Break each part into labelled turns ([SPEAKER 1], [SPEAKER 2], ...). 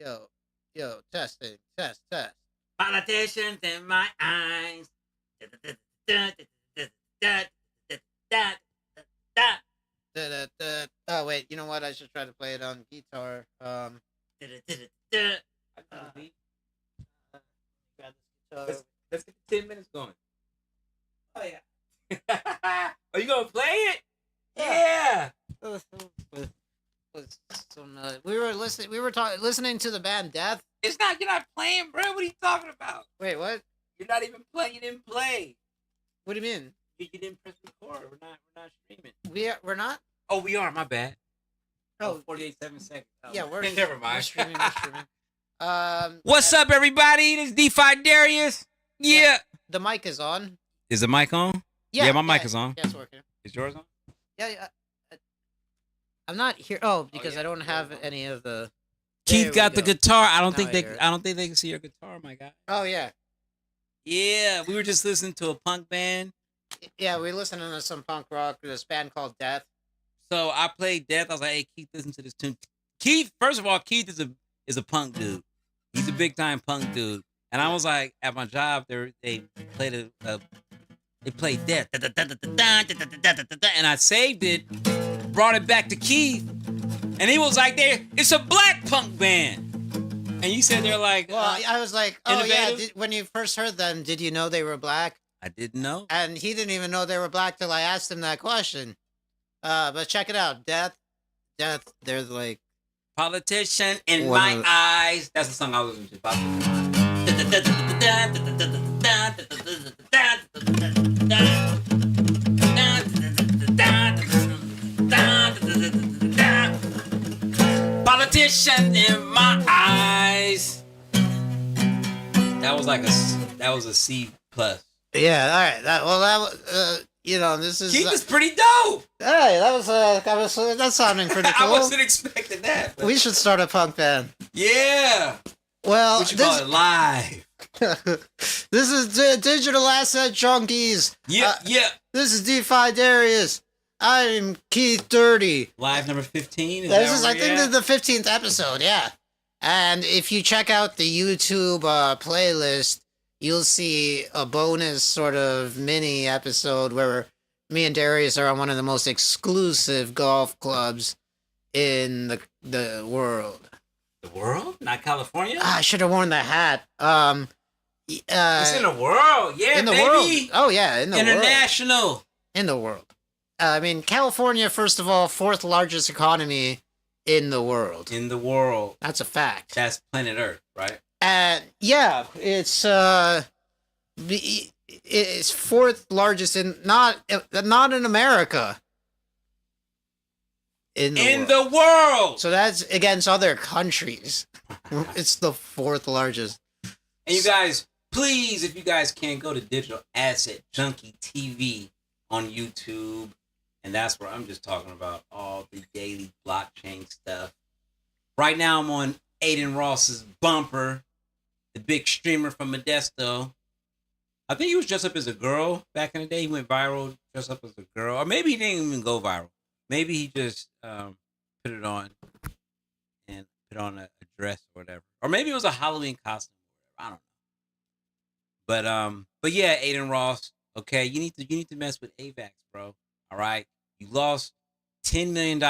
[SPEAKER 1] Yo, yo, testing, test.
[SPEAKER 2] Politicians in my eyes.
[SPEAKER 1] Oh wait, you know what? I should try to play it on guitar. Uh, grab this guitar.
[SPEAKER 2] Let's get the 10 minutes going.
[SPEAKER 1] Oh yeah.
[SPEAKER 2] Are you gonna play it?
[SPEAKER 1] Yeah.
[SPEAKER 2] Yeah.
[SPEAKER 1] Was some, we were listening. We were listening to the band Death.
[SPEAKER 2] It's not. You're not playing, bro. What are you talking about?
[SPEAKER 1] Wait, what?
[SPEAKER 2] You're not even playing. You didn't play.
[SPEAKER 1] What do you mean?
[SPEAKER 2] You didn't press record. We're not streaming.
[SPEAKER 1] We're not.
[SPEAKER 2] Oh, we are. My bad.
[SPEAKER 1] Oh,
[SPEAKER 2] 48 7 seconds. Oh,
[SPEAKER 1] yeah, we're
[SPEAKER 2] never mind.
[SPEAKER 1] We're streaming. We're streaming.
[SPEAKER 2] What's up, everybody? This is Defi Daryus. Yeah.
[SPEAKER 1] The mic is on.
[SPEAKER 2] Is the mic on? Yeah, my mic is on.
[SPEAKER 1] Yeah, it's working.
[SPEAKER 2] Is yours on?
[SPEAKER 1] Yeah. I'm not here. Oh, because
[SPEAKER 2] yeah,
[SPEAKER 1] I don't have any of the.
[SPEAKER 2] Keith got the guitar. I don't
[SPEAKER 1] Now
[SPEAKER 2] think
[SPEAKER 1] I
[SPEAKER 2] they.
[SPEAKER 1] hear it.
[SPEAKER 2] I don't think they can see your guitar, my guy.
[SPEAKER 1] Oh yeah.
[SPEAKER 2] Yeah, we were just listening to a punk band.
[SPEAKER 1] Yeah, we listened to some punk rock. This band called Death.
[SPEAKER 2] So I played Death. I was like, "Hey, Keith, listen to this tune." Keith, first of all, Keith is a punk dude. He's a big time punk dude. And I was like, at my job, they played they played Death, and I saved it, brought it back to Keith, and he was like, "There, it's a black punk band." And you said they're like,
[SPEAKER 1] Well, I was like, oh yeah.
[SPEAKER 2] innovative?
[SPEAKER 1] When you first heard them, did you know they were black?
[SPEAKER 2] I didn't know.
[SPEAKER 1] And he didn't even know they were black till I asked him that question. But check it out, Death. They're like
[SPEAKER 2] Politician in
[SPEAKER 1] One
[SPEAKER 2] my
[SPEAKER 1] of the-
[SPEAKER 2] eyes. That's the song I was listening to. Politician in my eyes. That was a C plus.
[SPEAKER 1] yeah. All right. That was this is.
[SPEAKER 2] Keith is pretty dope.
[SPEAKER 1] Hey, that's sounding pretty
[SPEAKER 2] I
[SPEAKER 1] cool.
[SPEAKER 2] wasn't expecting that. But
[SPEAKER 1] We should start a punk band.
[SPEAKER 2] yeah.
[SPEAKER 1] Well,
[SPEAKER 2] We should call it live.
[SPEAKER 1] this is Digital Asset Junkies.
[SPEAKER 2] Yeah, yeah.
[SPEAKER 1] This is DeFi Darius. I'm Keith Dirty.
[SPEAKER 2] Live number 15.
[SPEAKER 1] I think this is the 15th episode, yeah. And if you check out the YouTube playlist, you'll see a bonus sort of mini episode where me and Darius are on one of the most exclusive golf clubs in the world.
[SPEAKER 2] The world? Not California?
[SPEAKER 1] I should have worn the hat.
[SPEAKER 2] It's in the world. Yeah,
[SPEAKER 1] in the
[SPEAKER 2] baby.
[SPEAKER 1] world. Oh yeah, in the world.
[SPEAKER 2] International.
[SPEAKER 1] In the world. I mean, California, first of all, fourth largest economy in the world.
[SPEAKER 2] In the world.
[SPEAKER 1] That's a fact.
[SPEAKER 2] That's planet Earth, right?
[SPEAKER 1] And yeah, it's fourth largest in not in America. In
[SPEAKER 2] the world.
[SPEAKER 1] So that's against other countries. It's the fourth largest.
[SPEAKER 2] And you guys, please, if you guys can, go to Digital Asset Junkie TV on YouTube. And that's where I'm just talking about all the daily blockchain stuff. Right now, I'm on Adin Ross's Bumper, the big streamer from Modesto. I think he was dressed up as a girl back in the day. He went viral dressed up as a girl. Or maybe he didn't even go viral. Maybe he just put it on and put on a dress or whatever. Or maybe it was a Halloween costume or whatever. I don't know. But yeah, Adin Ross, okay, you need to mess with AVAX, bro. All right. You lost $10 million,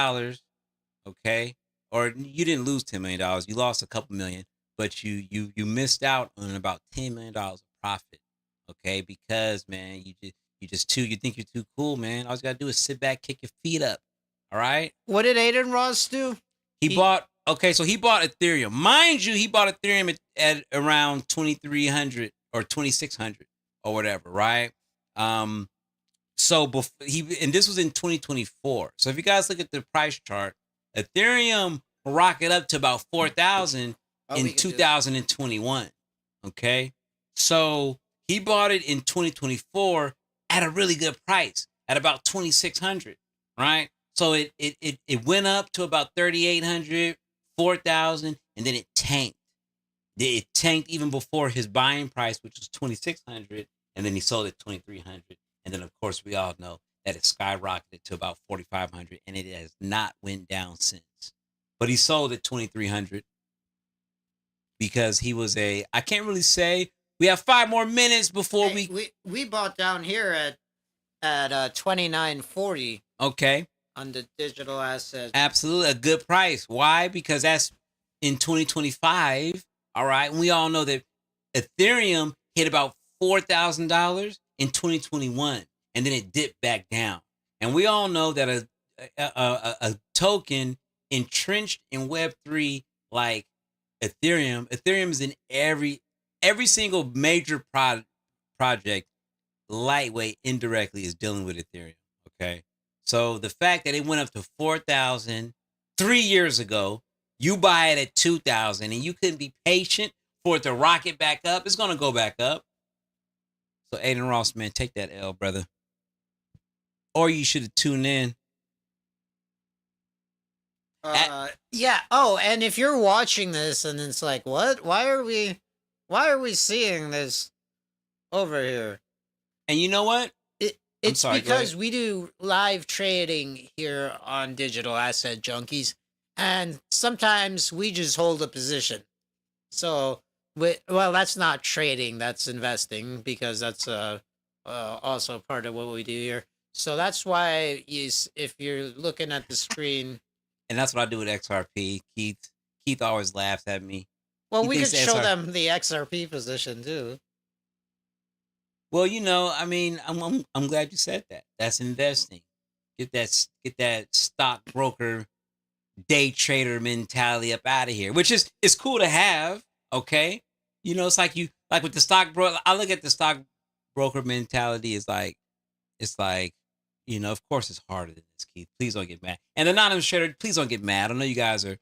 [SPEAKER 2] okay? Or you didn't lose $10 million. You lost a couple million, but you missed out on about $10 million of profit, okay? Because, man, you think you're too cool, man. All you gotta do is sit back, kick your feet up. All right?
[SPEAKER 1] What did Adin Ross do?
[SPEAKER 2] He bought Ethereum. Mind you, he bought Ethereum at around 2,300 or 2,600 or whatever, right? So and this was in 2024. So if you guys look at the price chart, Ethereum rocketed up to about 4,000 in 2021. Okay, so he bought it in 2024 at a really good price, at about 2,600, right? So it went up to about 3,800, 4,000, and then it tanked. It tanked even before his buying price, which was 2,600, and then he sold it 2,300. And then, of course, we all know that it skyrocketed to about 4,500, and it has not went down since. But he sold at 2,300. because he was I can't really say. We have 5 more minutes before
[SPEAKER 1] we bought down here at 29.40
[SPEAKER 2] Okay.
[SPEAKER 1] on the digital assets.
[SPEAKER 2] Absolutely. A good price. Why? Because that's in 2025. All right. And we all know that Ethereum hit about $4,000 in 2021, and then it dipped back down. And we all know that a token entrenched in Web3 like Ethereum is in every single major project, lightweight indirectly is dealing with Ethereum. Okay. So the fact that it went up to 4,000 3 years ago, you buy it at 2,000 and you couldn't be patient for it to rocket back up, it's going to go back up. So Adin Ross, man, take that L, brother. Or you should have tuned in.
[SPEAKER 1] Yeah. Oh, and if you're watching this and it's like, what? Why are we seeing this over here?
[SPEAKER 2] And you know what?
[SPEAKER 1] It's because we do live trading here on Digital Asset Junkies, and sometimes we just hold a position. So, well, that's not trading, that's investing, because that's also part of what we do here. So that's why if you're looking at the screen,
[SPEAKER 2] and that's what I do with XRP. Keith always laughs at me.
[SPEAKER 1] Well, we could show them the XRP position too.
[SPEAKER 2] Well, I mean, I'm glad you said that. That's investing. Get that stockbroker, day trader mentality up out of here, which is it's cool to have. Okay, it's like with the stockbroker. I look at the stockbroker mentality as like of course it's harder than this, Keith. Please don't get mad. And anonymous trader, please don't get mad. I know you guys are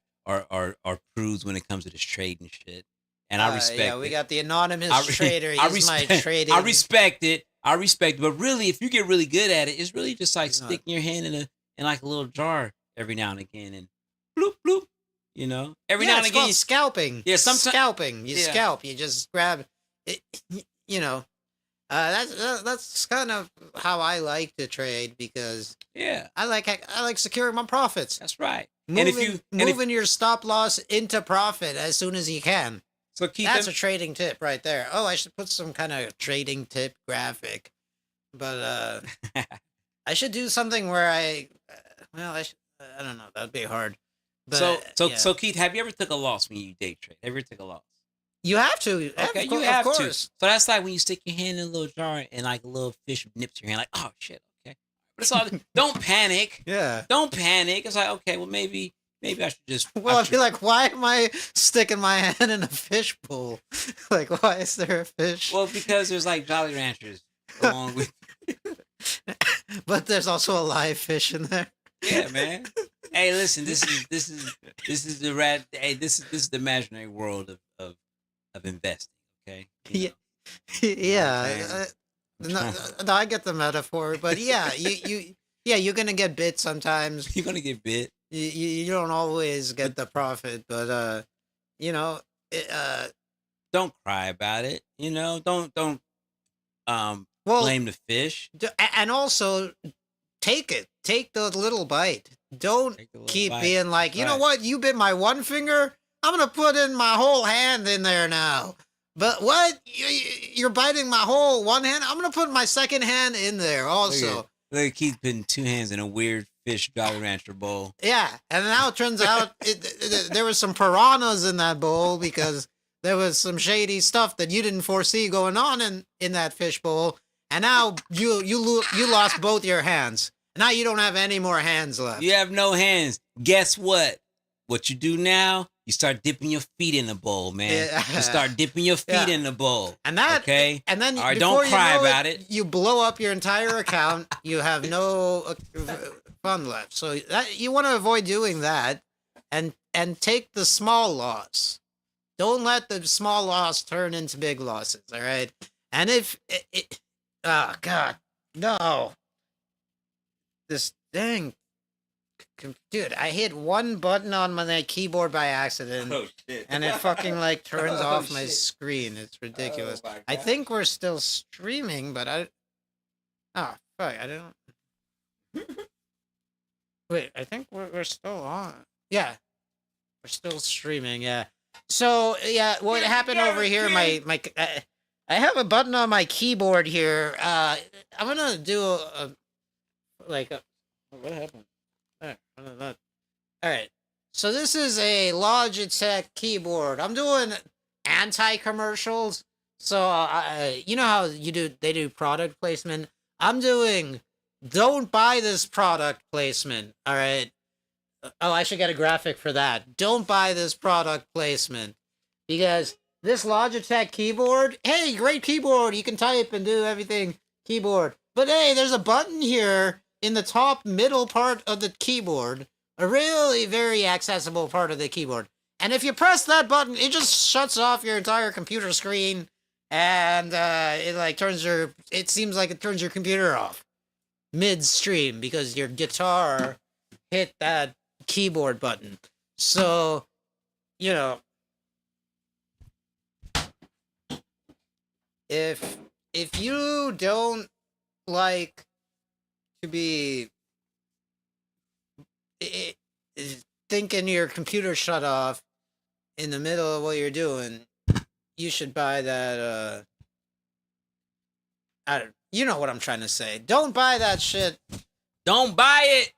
[SPEAKER 2] prudes when it comes to this trading shit. And I respect it.
[SPEAKER 1] Yeah, we got the anonymous trader. He's my trading.
[SPEAKER 2] I respect it. But really, if you get really good at it, it's really just like sticking your hand in like a little jar every now and again, and bloop bloop. Every now and again.
[SPEAKER 1] It's called scalping.
[SPEAKER 2] Yeah, sometimes
[SPEAKER 1] scalping. You scalp. You just grab it. That's kind of how I like to trade, because I like securing my profits.
[SPEAKER 2] That's right.
[SPEAKER 1] Moving your stop loss into profit as soon as you can.
[SPEAKER 2] So Keith,
[SPEAKER 1] that's a trading tip right there. Oh, I should put some kind of trading tip graphic, but I should do something where I don't know. That'd be hard. But,
[SPEAKER 2] so Keith, have you ever took a loss when you day trade? Have you ever took a loss?
[SPEAKER 1] You have to.
[SPEAKER 2] Okay, you have to. So that's like when you stick your hand in a little jar and like a little fish nips your hand, like, oh shit, okay. But it's all. Don't panic.
[SPEAKER 1] Yeah.
[SPEAKER 2] Don't panic. It's like, okay, well maybe I should just.
[SPEAKER 1] Well, I'd be like, why am I sticking my hand in a fish bowl? Like, why is there a fish?
[SPEAKER 2] Well, because there's like Jolly Ranchers along with.
[SPEAKER 1] But there's also a live fish in there.
[SPEAKER 2] Yeah, man. Hey, listen. This is the rat. Hey, this is the imaginary world of investing. Okay.
[SPEAKER 1] Yeah. No, I get the metaphor, but yeah, you're gonna get bit sometimes.
[SPEAKER 2] You're gonna get bit.
[SPEAKER 1] You don't always get the profit, but
[SPEAKER 2] don't cry about it. Don't blame the fish.
[SPEAKER 1] And also take it. Take the little bite. Don't keep being like, you know what? You bit my one finger. I'm gonna put in my whole hand in there now. But what? You're biting my whole one hand? I'm gonna put my second hand in there also.
[SPEAKER 2] Look at Keith putting two hands in a weird fish Jolly Rancher bowl.
[SPEAKER 1] Yeah, and now it turns out there was some piranhas in that bowl, because there was some shady stuff that you didn't foresee going on in that fish bowl, and now you lost both your hands. Now you don't have any more hands left.
[SPEAKER 2] You have no hands. Guess what? What you do now? You start dipping your feet in the bowl, man. Yeah. You start dipping your feet in the bowl.
[SPEAKER 1] And that,
[SPEAKER 2] okay?
[SPEAKER 1] And then,
[SPEAKER 2] all right, don't cry about it.
[SPEAKER 1] You blow up your entire account. You have no fun left. So you want to avoid doing that, and take the small loss. Don't let the small loss turn into big losses. All right. And oh God, no. This dang. Dude, I hit one button on my keyboard by accident, and it fucking like turns off my screen. It's ridiculous. I think we're still streaming, but oh fuck, I don't. Wait, I think we're still on. Yeah, we're still streaming. Yeah. So yeah, what happened over here? I have a button on my keyboard here. I'm gonna do what happened? All right. So this is a Logitech keyboard. I'm doing anti-commercials. So you know how they do product placement. I'm doing don't buy this product placement. All right. Oh, I should get a graphic for that. Don't buy this product placement because this Logitech keyboard, hey, great keyboard. You can type and do everything keyboard. But hey, there's a button here in the top middle part of the keyboard, a really very accessible part of the keyboard. And if you press that button, it just shuts off your entire computer screen and it seems like it turns your computer off midstream because your guitar hit that keyboard button. So, you know, if you don't like to be thinking your computer shut off in the middle of what you're doing, you should buy that you know what I'm trying to say. Don't buy that shit.
[SPEAKER 2] Don't buy it.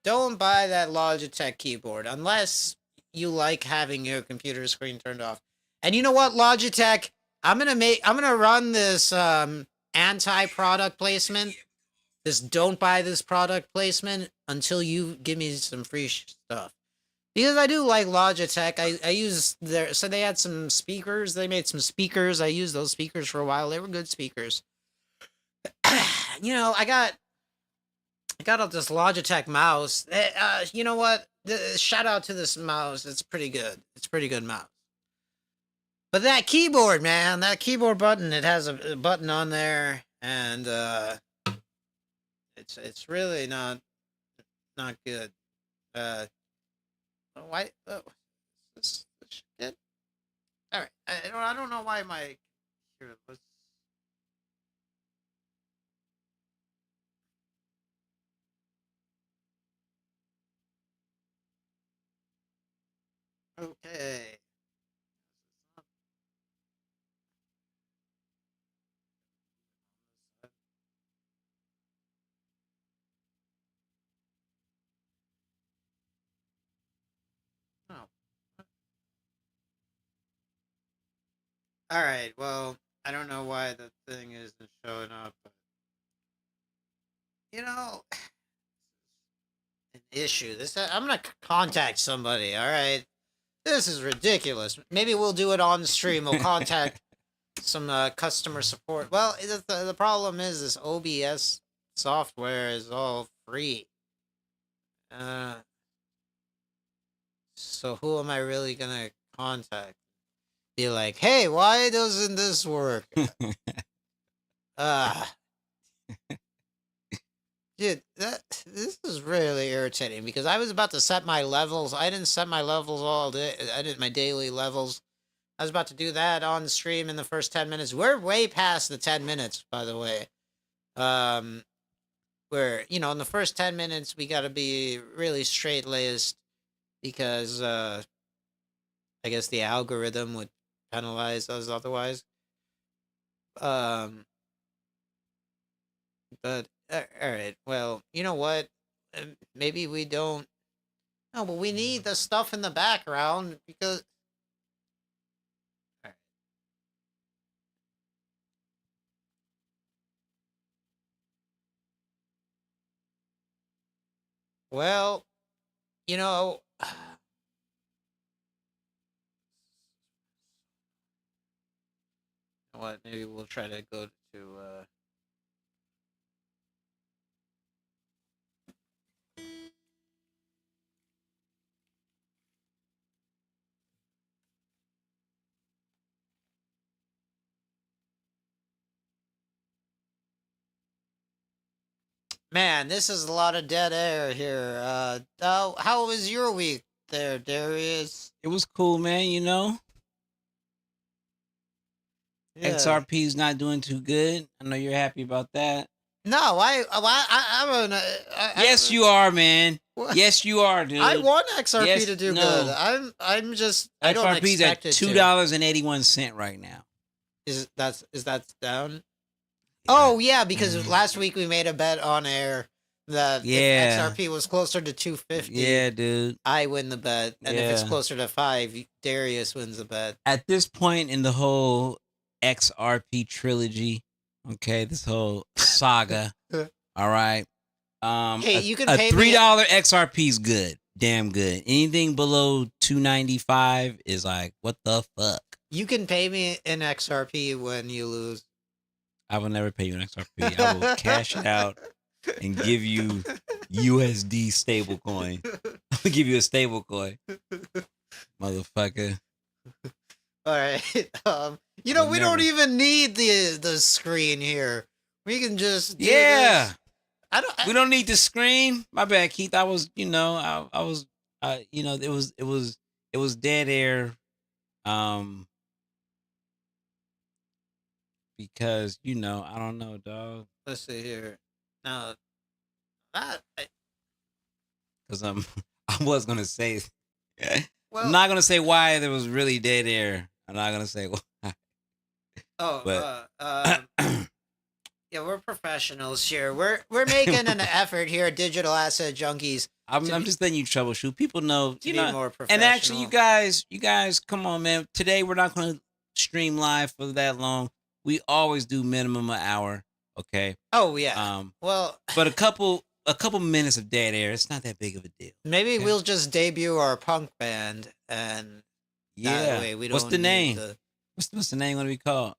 [SPEAKER 1] Don't buy that Logitech keyboard unless you like having your computer screen turned off. And you know what, Logitech? I'm gonna run this anti-product placement. This don't buy this product placement until you give me some free stuff. Because I do like Logitech. I use so they had some speakers. They made some speakers. I used those speakers for a while. They were good speakers. You know, I got this Logitech mouse. You know what? Shout out to this mouse. It's pretty good. It's a pretty good mouse. But that keyboard, man, that keyboard button, it has a button on there, and it's really not good. Why? This shit. All right, I don't know why my here was. Okay. Oh. All right. Well, I don't know why the thing isn't showing up, but you know, an issue. I'm gonna contact somebody. All right. This is ridiculous. Maybe we'll do it on stream. We'll contact some customer support. Well, the problem is this OBS software is all free. So who am I really gonna contact? Be like, hey, why doesn't this work? Dude, this is really irritating because I was about to set my levels. I didn't set my levels all day. I did my daily levels. I was about to do that on stream in the first 10 minutes. We're way past the 10 minutes, by the way. Where, you know, in the first 10 minutes, we got to be really straight-laced because I guess the algorithm would penalize us otherwise. But, all right, well, you know what? Maybe we don't. No, but we need the stuff in the background because. All right. Well, you know. What? Maybe we'll try to go to. Man, this is a lot of dead air here. How was your week there, Darius?
[SPEAKER 2] It was cool, man. You know,
[SPEAKER 1] Yeah.
[SPEAKER 2] XRP's not doing too good. I know you're happy about that.
[SPEAKER 1] No, I'm
[SPEAKER 2] Yes, you are, man. Yes, you are, dude.
[SPEAKER 1] I want XRP
[SPEAKER 2] Yes,
[SPEAKER 1] to do
[SPEAKER 2] no.
[SPEAKER 1] good. I'm just. I don't
[SPEAKER 2] XRP's
[SPEAKER 1] expect
[SPEAKER 2] at
[SPEAKER 1] it to.
[SPEAKER 2] $2.81 right now.
[SPEAKER 1] Is that down? Oh yeah, because
[SPEAKER 2] Mhm.
[SPEAKER 1] last week we made a bet on air that if XRP was closer to 250,
[SPEAKER 2] Yeah, dude.
[SPEAKER 1] I win the bet, and if it's
[SPEAKER 2] Yeah.
[SPEAKER 1] closer to 5, Darius wins the bet.
[SPEAKER 2] At this point in the whole XRP trilogy, okay, this whole saga, all right.
[SPEAKER 1] Hey, you can
[SPEAKER 2] a
[SPEAKER 1] pay
[SPEAKER 2] $3 XRP is good, damn good. Anything below $2.95 is like, what the fuck?
[SPEAKER 1] You can pay me in XRP when you lose.
[SPEAKER 2] I will never pay you an XRP. I will cash it out and give you USD stablecoin. I'll give you a stablecoin, motherfucker.
[SPEAKER 1] All right. We don't even need the screen here. We can just do this.
[SPEAKER 2] We don't need the screen. My bad, Keith. I was, I was, it was dead air, because I don't know, dog.
[SPEAKER 1] Let's see here. Now,
[SPEAKER 2] because I was gonna say,
[SPEAKER 1] well,
[SPEAKER 2] I'm not gonna say why there was really dead air. I'm not gonna say why.
[SPEAKER 1] Oh,
[SPEAKER 2] but
[SPEAKER 1] yeah, we're professionals here. We're making an effort here, digital asset junkies.
[SPEAKER 2] I'm just letting you troubleshoot. People know,
[SPEAKER 1] to be more professional.
[SPEAKER 2] And actually, you guys, come on, man. Today we're not gonna stream live for that long. We always do minimum an hour. Okay.
[SPEAKER 1] Oh yeah.
[SPEAKER 2] But a couple minutes of dead air, it's not that big of a deal.
[SPEAKER 1] Maybe we'll just debut our punk band, and that way we don't.
[SPEAKER 2] What's the name? What's the name gonna be called?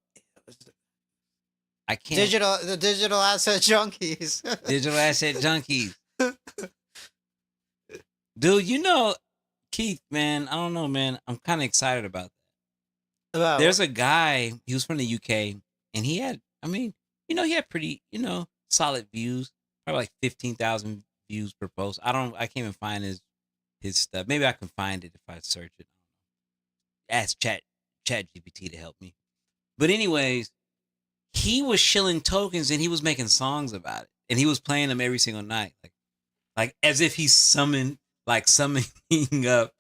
[SPEAKER 2] I can't.
[SPEAKER 1] The digital asset junkies.
[SPEAKER 2] Digital asset junkies. Dude, Keith, man, I don't know, man. I'm kind of excited about that. There's a guy, he was from the UK, and he had pretty, solid views. Probably like 15,000 views per post. I can't even find his stuff. Maybe I can find it if I search it. Ask Chat GPT to help me. But anyways, he was shilling tokens and he was making songs about it. And he was playing them every single night. Like as if he's summoning up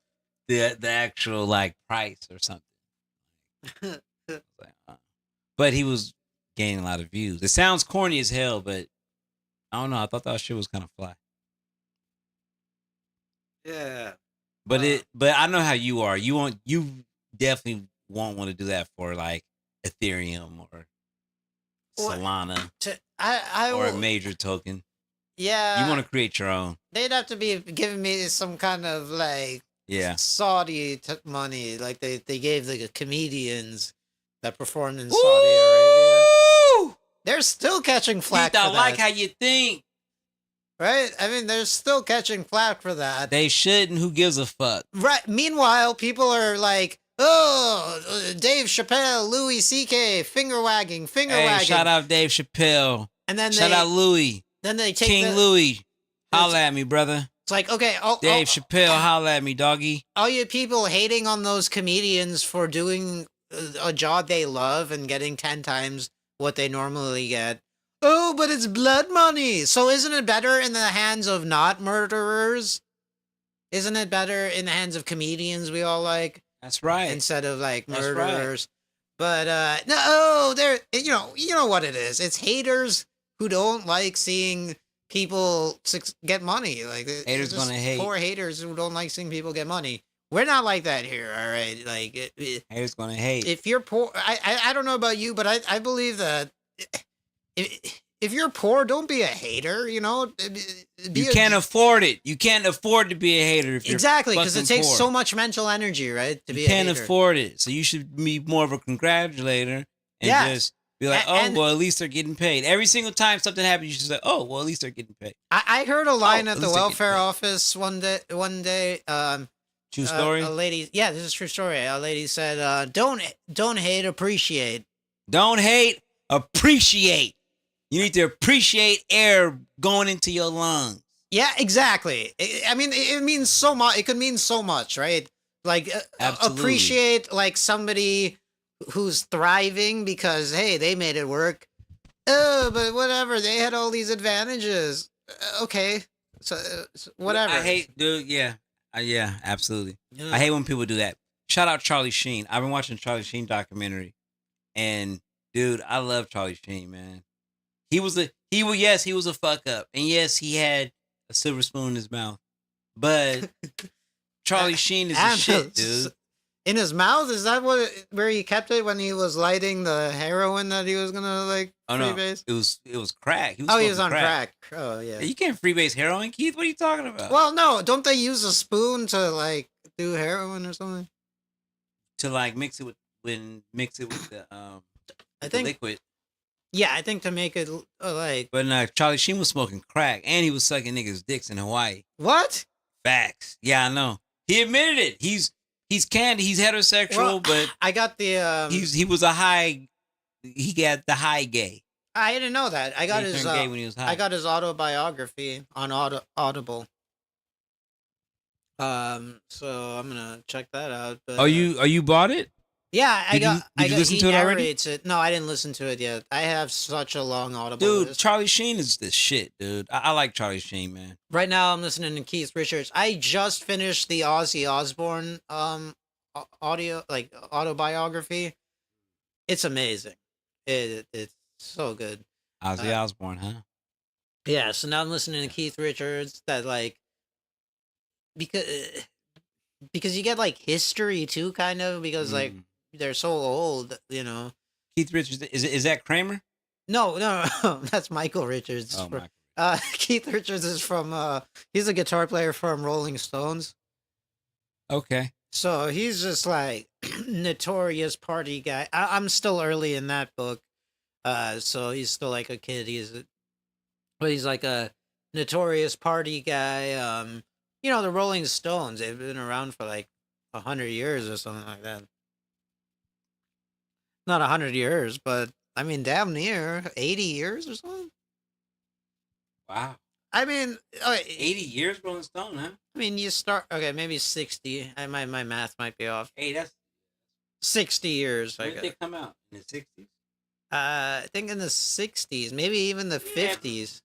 [SPEAKER 2] the actual price or something. But he was gaining a lot of views. It sounds corny as hell, but I don't know. I thought that shit was kind of fly.
[SPEAKER 1] Yeah.
[SPEAKER 2] But I know how you are. You definitely won't want to do that for Ethereum or Solana or a major token.
[SPEAKER 1] Yeah.
[SPEAKER 2] You want to create your own.
[SPEAKER 1] They'd have to be giving me some kind of Saudi money, like they gave the comedians that performed in Saudi Arabia. They're still catching flack for that.
[SPEAKER 2] I like how you think.
[SPEAKER 1] Right? I mean, they're still catching flack for that.
[SPEAKER 2] They shouldn't. Who gives a fuck?
[SPEAKER 1] Right. Meanwhile, people are like, oh, Dave Chappelle, Louis C.K., finger wagging.
[SPEAKER 2] Shout out Dave Chappelle.
[SPEAKER 1] And then
[SPEAKER 2] shout out Louis.
[SPEAKER 1] Then they take
[SPEAKER 2] King Louis. Holla at me, brother.
[SPEAKER 1] It's like, okay.
[SPEAKER 2] Dave Chappelle, holla at me, doggy.
[SPEAKER 1] All you people hating on those comedians for doing a job they love and getting 10 times what they normally get. Oh, but it's blood money. So isn't it better in the hands of not murderers? Isn't it better in the hands of comedians we all like?
[SPEAKER 2] That's right.
[SPEAKER 1] Instead of murderers. Right. But no, they're you know what it is. It's haters who don't like seeing people get money.
[SPEAKER 2] Haters gonna hate.
[SPEAKER 1] Poor haters who don't like seeing people get money. We're not like that here, all right?
[SPEAKER 2] Haters gonna hate.
[SPEAKER 1] If you're poor, I don't know about you, but I believe that if you're poor, don't be a hater. You
[SPEAKER 2] can't afford it. You can't afford to be a hater if you're
[SPEAKER 1] exactly because it takes
[SPEAKER 2] poor.
[SPEAKER 1] So much mental energy, right? To be
[SPEAKER 2] you can't afford it, so you should be more of a congratulator and just be like, well, at least they're getting paid. Every single time something happens, you should say, oh, well, at least they're getting paid.
[SPEAKER 1] I heard a line at the welfare office one day.
[SPEAKER 2] True story?
[SPEAKER 1] A lady, this is a true story. A lady said, don't hate, appreciate.
[SPEAKER 2] Don't hate, appreciate. You need to appreciate air going into your lungs.
[SPEAKER 1] Yeah, exactly. I mean, it means so much. It could mean so much, right? Appreciate somebody who's thriving because, hey, they made it work. Oh, but whatever. They had all these advantages. Okay. whatever.
[SPEAKER 2] I hate, dude. Yeah, yeah, absolutely.
[SPEAKER 1] Yeah.
[SPEAKER 2] I hate when people do that. Shout out Charlie Sheen. I've been watching Charlie Sheen documentary, and dude, I love Charlie Sheen, man. He was a fuck up, and yes, he had a silver spoon in his mouth, but Charlie Sheen is a
[SPEAKER 1] And
[SPEAKER 2] shit, dude.
[SPEAKER 1] in his mouth, is that where he kept it when he was lighting the heroin that he was gonna like
[SPEAKER 2] Oh no,
[SPEAKER 1] freebase?
[SPEAKER 2] it was crack. He was
[SPEAKER 1] He was
[SPEAKER 2] smoking
[SPEAKER 1] on
[SPEAKER 2] crack.
[SPEAKER 1] crack. Oh yeah.
[SPEAKER 2] You can't freebase heroin, Keith. What are you talking about?
[SPEAKER 1] Well, no, don't they use a spoon to like do heroin or something?
[SPEAKER 2] To like mix it with the
[SPEAKER 1] I
[SPEAKER 2] the
[SPEAKER 1] think.
[SPEAKER 2] liquid.
[SPEAKER 1] Yeah, I think to make it like
[SPEAKER 2] But Charlie Sheen was smoking crack, and he was sucking niggas' dicks in Hawaii.
[SPEAKER 1] what?
[SPEAKER 2] Facts. Yeah, I know. He admitted it. He's candid. He's heterosexual,
[SPEAKER 1] Well,
[SPEAKER 2] but
[SPEAKER 1] I got the.
[SPEAKER 2] he was a high. He got the high gay.
[SPEAKER 1] I didn't know that. I got
[SPEAKER 2] He
[SPEAKER 1] his.
[SPEAKER 2] turned gay when he was high.
[SPEAKER 1] I got his autobiography on Audible. So I'm gonna check that out. But,
[SPEAKER 2] Are you bought it?
[SPEAKER 1] Yeah,
[SPEAKER 2] Did you listen
[SPEAKER 1] he
[SPEAKER 2] to it already?
[SPEAKER 1] narrates it. No, I didn't listen to it yet. I have such a long Audible
[SPEAKER 2] Dude,
[SPEAKER 1] list.
[SPEAKER 2] Charlie Sheen is the shit, dude. I like Charlie Sheen, man.
[SPEAKER 1] Right now, I'm listening to Keith Richards. I just finished the Ozzy Osbourne autobiography. It's amazing. It's so good.
[SPEAKER 2] Ozzy Osbourne, huh?
[SPEAKER 1] Yeah, so now I'm listening to Keith Richards. That like because you get like history too, kind of because like they're so old, you know.
[SPEAKER 2] Keith Richards is that Kramer?
[SPEAKER 1] No, that's Michael Richards.
[SPEAKER 2] Oh my.
[SPEAKER 1] Keith Richards is from he's a guitar player from Rolling Stones.
[SPEAKER 2] Okay.
[SPEAKER 1] So he's just like notorious party guy. I'm still early in that book. So he's still like a kid. But he's like a notorious party guy. You know, the Rolling Stones, they've been around for like 100 years or something like that. Not 100 years, but I mean, damn near 80 years or something.
[SPEAKER 2] Wow.
[SPEAKER 1] I mean,
[SPEAKER 2] 80 years Rolling Stone, huh?
[SPEAKER 1] I mean, you start okay, maybe 60. My math might be off.
[SPEAKER 2] Hey, that's
[SPEAKER 1] 60 years.
[SPEAKER 2] when did they come out? In the 60s?
[SPEAKER 1] I think in the 60s, maybe even the 50s.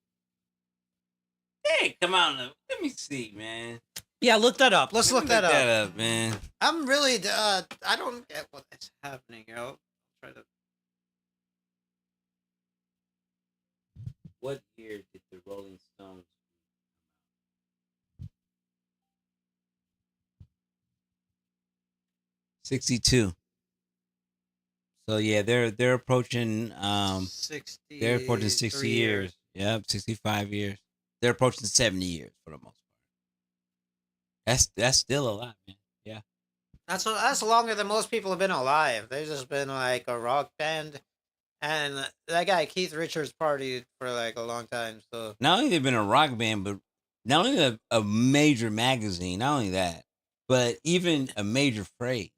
[SPEAKER 2] Hey, come on. Let me see, man.
[SPEAKER 1] Yeah, look that up. Let's look that up.
[SPEAKER 2] Man.
[SPEAKER 1] I'm really I don't get what's happening, yo. Try to.
[SPEAKER 2] What year did the Rolling Stones? 62. So yeah, they're approaching
[SPEAKER 1] 60.
[SPEAKER 2] they're approaching 60 years. Yep, 65 years. They're approaching 70 years for the most part. That's still a lot, man. Yeah.
[SPEAKER 1] That's longer than most people have been alive. They've just been like a rock band, and that guy Keith Richards partied for like a long time. So
[SPEAKER 2] Not only they've been a rock band, but not only a major magazine, not only that, but even a major phrase.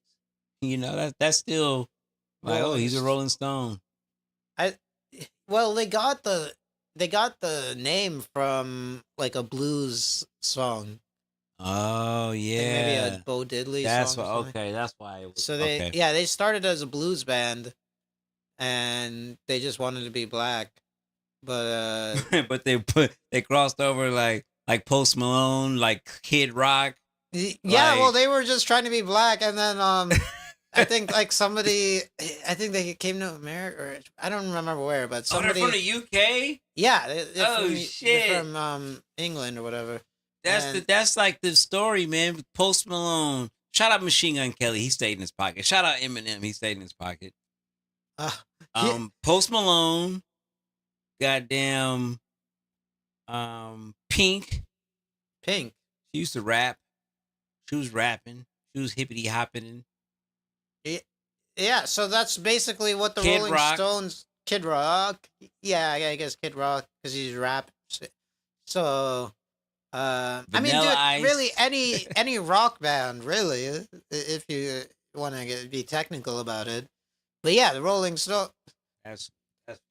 [SPEAKER 2] You know, that's still like, oh, he's a Rolling Stone.
[SPEAKER 1] Well, they got the name from like a blues song.
[SPEAKER 2] Oh
[SPEAKER 1] Like
[SPEAKER 2] yeah,
[SPEAKER 1] maybe a Bo Diddley
[SPEAKER 2] that's
[SPEAKER 1] song.
[SPEAKER 2] why.
[SPEAKER 1] Or something.
[SPEAKER 2] Okay, that's why it was.
[SPEAKER 1] So they they started as a blues band, and they just wanted to be black, but
[SPEAKER 2] but they crossed over like Post Malone, like Kid Rock.
[SPEAKER 1] yeah, well they were just trying to be black, and then I think like somebody, I think they came to America, or I don't remember where, but somebody
[SPEAKER 2] they're from the UK.
[SPEAKER 1] Yeah, they're
[SPEAKER 2] Shit,
[SPEAKER 1] from England or whatever.
[SPEAKER 2] That's like the story, man. Post Malone. Shout out Machine Gun Kelly. He stayed in his pocket. Shout out Eminem. He stayed in his pocket. Post Malone. Goddamn. Pink.
[SPEAKER 1] Pink.
[SPEAKER 2] She used to rap. She was rapping. She was hippity hopping.
[SPEAKER 1] Yeah, so that's basically what the Rolling Stones. Kid Rock. Yeah, I guess Kid Rock because he's rap. So. I mean, dude,
[SPEAKER 2] Ice.
[SPEAKER 1] really, any rock band, really, if you want to be technical about it. But yeah, the Rolling Stones.
[SPEAKER 2] That's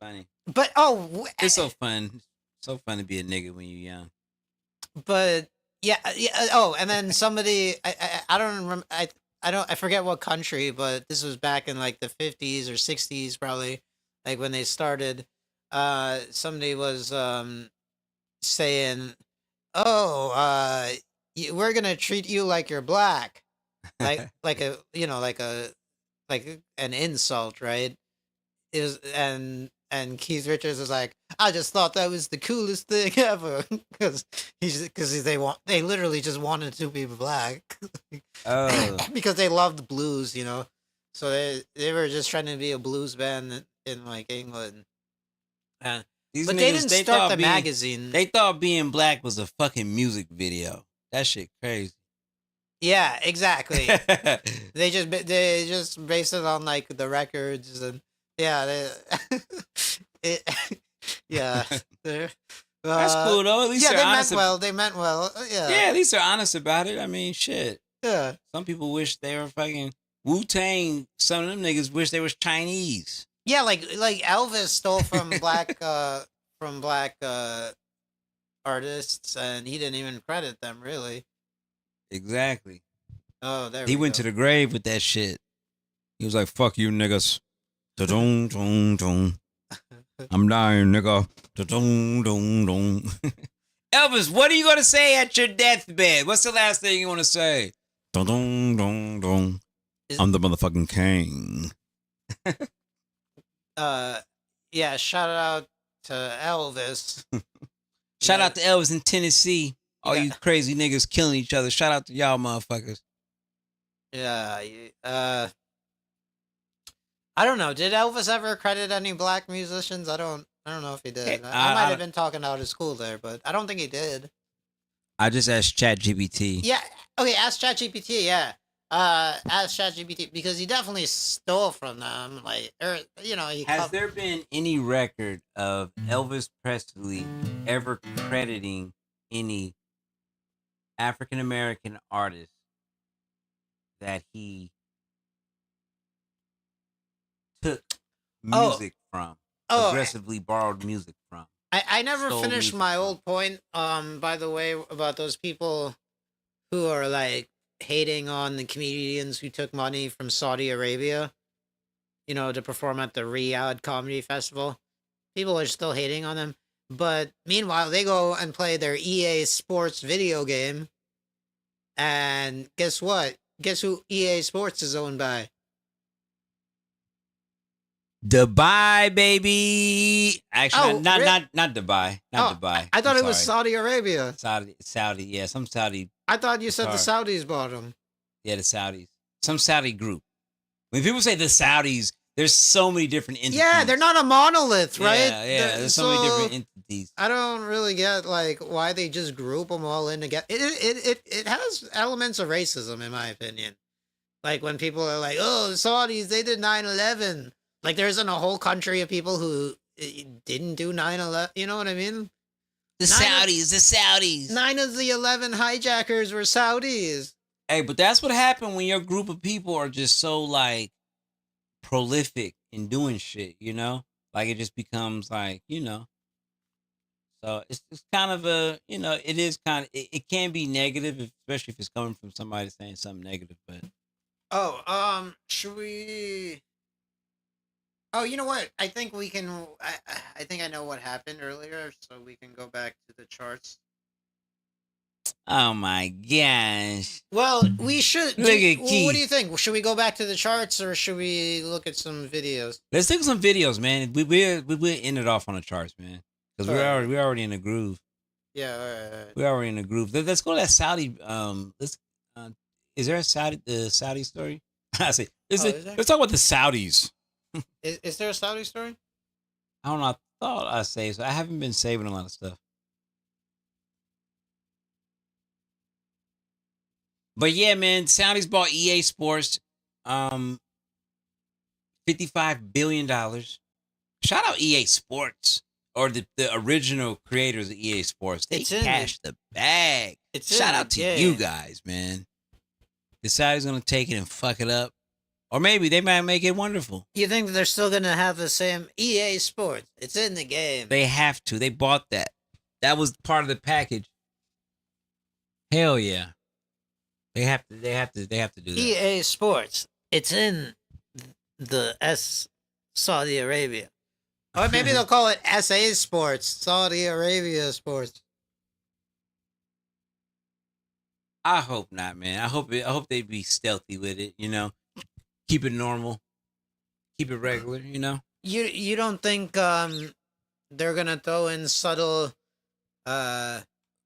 [SPEAKER 2] funny.
[SPEAKER 1] But
[SPEAKER 2] it's so fun. So fun to be a nigga when you're young.
[SPEAKER 1] But yeah. Oh, and then somebody, I don't remember. I forget what country, but this was back in like the 50s or 60s, probably, like when they started. Somebody was saying, "Oh, we're gonna treat you like you're black," like a like an insult, right? Is and Keith Richards is like, I just thought that was the coolest thing ever because they literally just wanted to be black
[SPEAKER 2] Oh,
[SPEAKER 1] because they loved blues, so they were just trying to be a blues band in like England, uh,
[SPEAKER 2] these
[SPEAKER 1] but they
[SPEAKER 2] niggas
[SPEAKER 1] didn't
[SPEAKER 2] they
[SPEAKER 1] start
[SPEAKER 2] thought
[SPEAKER 1] the
[SPEAKER 2] being
[SPEAKER 1] magazine.
[SPEAKER 2] they thought being black was a fucking music video. That shit crazy.
[SPEAKER 1] Yeah, exactly. They just based it on like the records and yeah, it, yeah. they're-
[SPEAKER 2] That's cool though. At least
[SPEAKER 1] Yeah,
[SPEAKER 2] they're
[SPEAKER 1] they
[SPEAKER 2] honest.
[SPEAKER 1] meant well. They meant well.
[SPEAKER 2] Yeah, at least they're honest about it. I mean, shit.
[SPEAKER 1] Yeah.
[SPEAKER 2] Some people wish they were fucking Wu-Tang. Some of them niggas wish they was Chinese.
[SPEAKER 1] Yeah, like Elvis stole from black artists, and he didn't even credit them really.
[SPEAKER 2] Exactly.
[SPEAKER 1] Oh, there
[SPEAKER 2] He
[SPEAKER 1] we
[SPEAKER 2] went
[SPEAKER 1] go.
[SPEAKER 2] to the grave with that shit. He was like, "Fuck you, niggas." Da-dum, dum, dum. I'm dying, nigga. Da-dum, dum, dum. Elvis, what are you gonna say at your deathbed? What's the last thing you want to say? Dum, dum, dum. I'm the motherfucking king.
[SPEAKER 1] Yeah, shout out to Elvis.
[SPEAKER 2] Shout out to Elvis in Tennessee. All
[SPEAKER 1] Yeah.
[SPEAKER 2] you crazy niggas killing each other. Shout out to y'all motherfuckers.
[SPEAKER 1] Yeah, I don't know. Did Elvis ever credit any black musicians? I don't know if he did. I might have been talking out of school there, but I don't think he did.
[SPEAKER 2] I just asked ChatGPT.
[SPEAKER 1] Yeah. Okay, ask ChatGPT, yeah. Ask ChatGPT because he definitely stole from them. Like, he
[SPEAKER 2] Has there been any record of Elvis Presley ever crediting any African American artist that he took music from, aggressively borrowed music from?
[SPEAKER 1] I never
[SPEAKER 2] stole
[SPEAKER 1] finished
[SPEAKER 2] music
[SPEAKER 1] my
[SPEAKER 2] from?
[SPEAKER 1] old point, by the way, about those people who are like hating on the comedians who took money from Saudi Arabia, to perform at the Riyadh Comedy Festival. People are still hating on them. But meanwhile, they go and play their EA Sports video game. And guess what? Guess who EA Sports is owned by?
[SPEAKER 2] Dubai, baby. Actually, not Dubai. Not Dubai.
[SPEAKER 1] I thought
[SPEAKER 2] I'm
[SPEAKER 1] it was
[SPEAKER 2] sorry.
[SPEAKER 1] Saudi Arabia.
[SPEAKER 2] Saudi. Yeah, some Saudi.
[SPEAKER 1] I thought you said the
[SPEAKER 2] Qatar.
[SPEAKER 1] Saudis bought them.
[SPEAKER 2] Yeah, the Saudis. Some Saudi group. When people say the Saudis, there's so many different entities.
[SPEAKER 1] Yeah, they're not a monolith, right?
[SPEAKER 2] Yeah, there's so many different entities.
[SPEAKER 1] I don't really get like why they just group them all in together. It has elements of racism, in my opinion. Like when people are like, "Oh, the Saudis, they did 9/11." Like there isn't a whole country of people who didn't do 9/11. You know what I mean?
[SPEAKER 2] The Saudis.
[SPEAKER 1] 9 of the 11 hijackers were Saudis.
[SPEAKER 2] Hey, but that's what happened when your group of people are just so like prolific in doing shit, Like it just becomes like, So it's kind of it is kind of it can be negative, especially if it's coming from somebody saying something negative, but
[SPEAKER 1] should we Oh, you know what? I think we can I think I know what happened earlier, so we can go back to the charts.
[SPEAKER 2] oh my gosh.
[SPEAKER 1] Well, we should.
[SPEAKER 2] Look at
[SPEAKER 1] What
[SPEAKER 2] Keith.
[SPEAKER 1] do you think? Should we go back to the charts or should we look at some videos?
[SPEAKER 2] Let's take some videos, man. We end it off on the charts, man. Because we're already in the groove.
[SPEAKER 1] Yeah, all right.
[SPEAKER 2] We're already in the groove. Let's go to that Saudi. Is there the Saudi story? I say,
[SPEAKER 1] is there?
[SPEAKER 2] let's talk about the Saudis.
[SPEAKER 1] Is there a Saudi story?
[SPEAKER 2] I don't know. I thought I saved. So I haven't been saving a lot of stuff. But yeah, man, Saudis bought EA Sports, $55 billion. Shout out EA Sports or the original creators of EA Sports. They cashed the bag. Shout out to you guys, man. The Saudis gonna take it and fuck it up, or maybe they might make it wonderful.
[SPEAKER 1] You think they're still gonna have the same EA Sports? It's in the game.
[SPEAKER 2] They have to. They bought that. That was part of the package. Hell yeah. They have to do that.
[SPEAKER 1] EA Sports. It's in the Saudi Arabia. Or maybe they'll call it SA Sports, Saudi Arabia Sports.
[SPEAKER 2] I hope not, man. I hope they be stealthy with it. Keep it normal, keep it regular.
[SPEAKER 1] You don't think they're gonna throw in subtle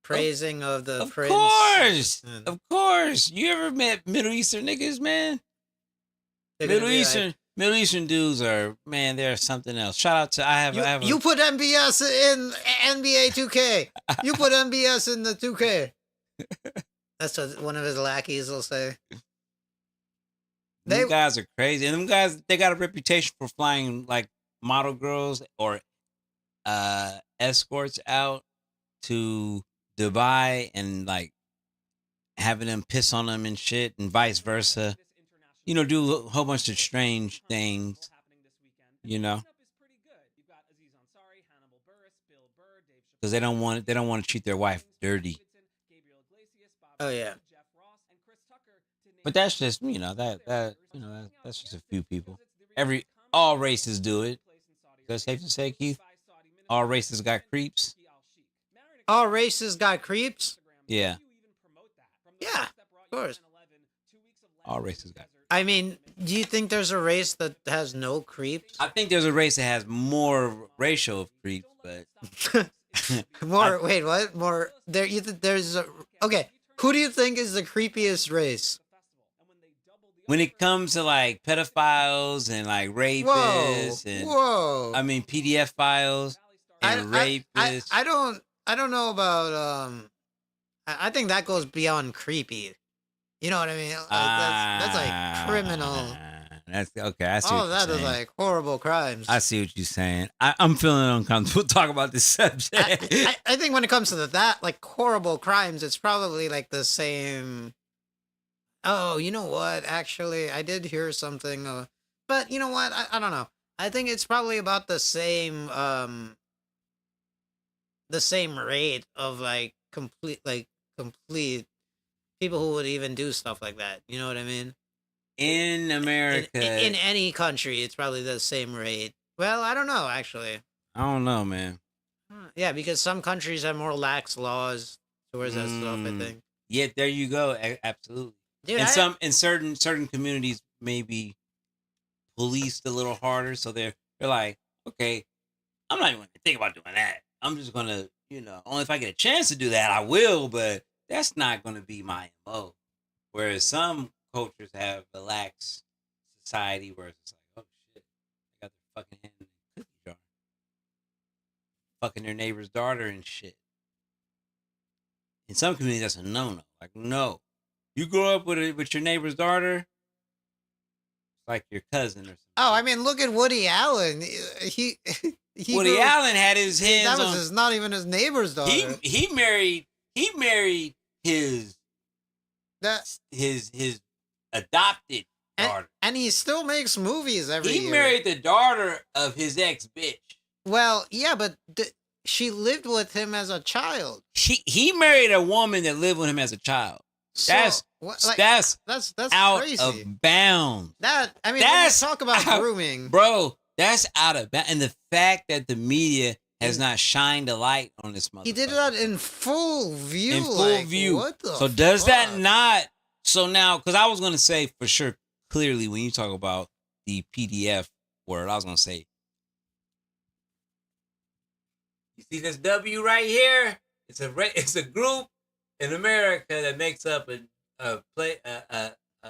[SPEAKER 1] praising of the
[SPEAKER 2] Of
[SPEAKER 1] prince?
[SPEAKER 2] course, of course. You ever met Middle Eastern niggas, man? Middle Eastern dudes are, man, they're something else. Shout out to
[SPEAKER 1] you put MBS in NBA 2K. You put MBS in the 2K. That's what one of his lackeys will say.
[SPEAKER 2] Them guys are crazy, and them guys, they got a reputation for flying like model girls or escorts out to Dubai and like having them piss on them and shit, and vice versa. Do a whole bunch of strange things. Because they don't want to treat their wife dirty.
[SPEAKER 1] Oh yeah.
[SPEAKER 2] But that's just that's just a few people. All races do it. Is that safe to say, Keith? All races got creeps.
[SPEAKER 1] All races got creeps.
[SPEAKER 2] Yeah.
[SPEAKER 1] Yeah, of course.
[SPEAKER 2] All races got.
[SPEAKER 1] I mean, do you think there's a race that has no creeps?
[SPEAKER 2] I think there's a race that has more ratio of creeps, but
[SPEAKER 1] wait, what? More there? There's a okay. Who do you think is the creepiest race?
[SPEAKER 2] When it comes to like pedophiles and like rapists I mean PDF files and rapists.
[SPEAKER 1] I don't know about I think that goes beyond creepy. You know what I mean? That's like criminal.
[SPEAKER 2] That's okay. I see.
[SPEAKER 1] That is like horrible crimes.
[SPEAKER 2] I see what you're saying. I'm feeling uncomfortable talking about this subject.
[SPEAKER 1] I think when it comes to that, like horrible crimes, it's probably like the same. Oh, you know what? Actually, I did hear something. But you know what? I don't know. I think it's probably about the same rate of like complete people who would even do stuff like that. You know what I mean?
[SPEAKER 2] In America.
[SPEAKER 1] In any country, it's probably the same rate. Well, I don't know, actually.
[SPEAKER 2] I don't know, man.
[SPEAKER 1] Yeah, because some countries have more lax laws towards that stuff, I think.
[SPEAKER 2] Yeah, there you go. Absolutely.
[SPEAKER 1] Dude,
[SPEAKER 2] in certain communities maybe policed a little harder, so they're like, okay, I'm not even gonna think about doing that. I'm just gonna, only if I get a chance to do that, I will, but that's not gonna be my MO. Whereas some cultures have a lax society where it's like, oh shit, they got their fucking hand in the cookie jar. Fucking their neighbor's daughter and shit. In some communities that's a no-no. Like, no. You grow up with your neighbor's daughter, it's like your cousin or something.
[SPEAKER 1] Oh, I mean, look at Woody Allen.
[SPEAKER 2] Woody Allen had his hands
[SPEAKER 1] that was not even his neighbor's daughter.
[SPEAKER 2] He married his adopted daughter.
[SPEAKER 1] And he still makes movies every year.
[SPEAKER 2] He married the daughter of his ex-bitch.
[SPEAKER 1] Well, yeah, but she lived with him as a child.
[SPEAKER 2] He married a woman that lived with him as a child.
[SPEAKER 1] So,
[SPEAKER 2] that's out
[SPEAKER 1] crazy.
[SPEAKER 2] Of bounds.
[SPEAKER 1] When you talk about grooming,
[SPEAKER 2] bro, that's out of bounds. And the fact that the media has not shined a light on this motherfucker.
[SPEAKER 1] He did that in full view.
[SPEAKER 2] In full view.
[SPEAKER 1] What the
[SPEAKER 2] so does that not? So now, because I was gonna say for sure, clearly when you talk about the PDF word, I was gonna say, you see this W right here? It's a group in America that makes up a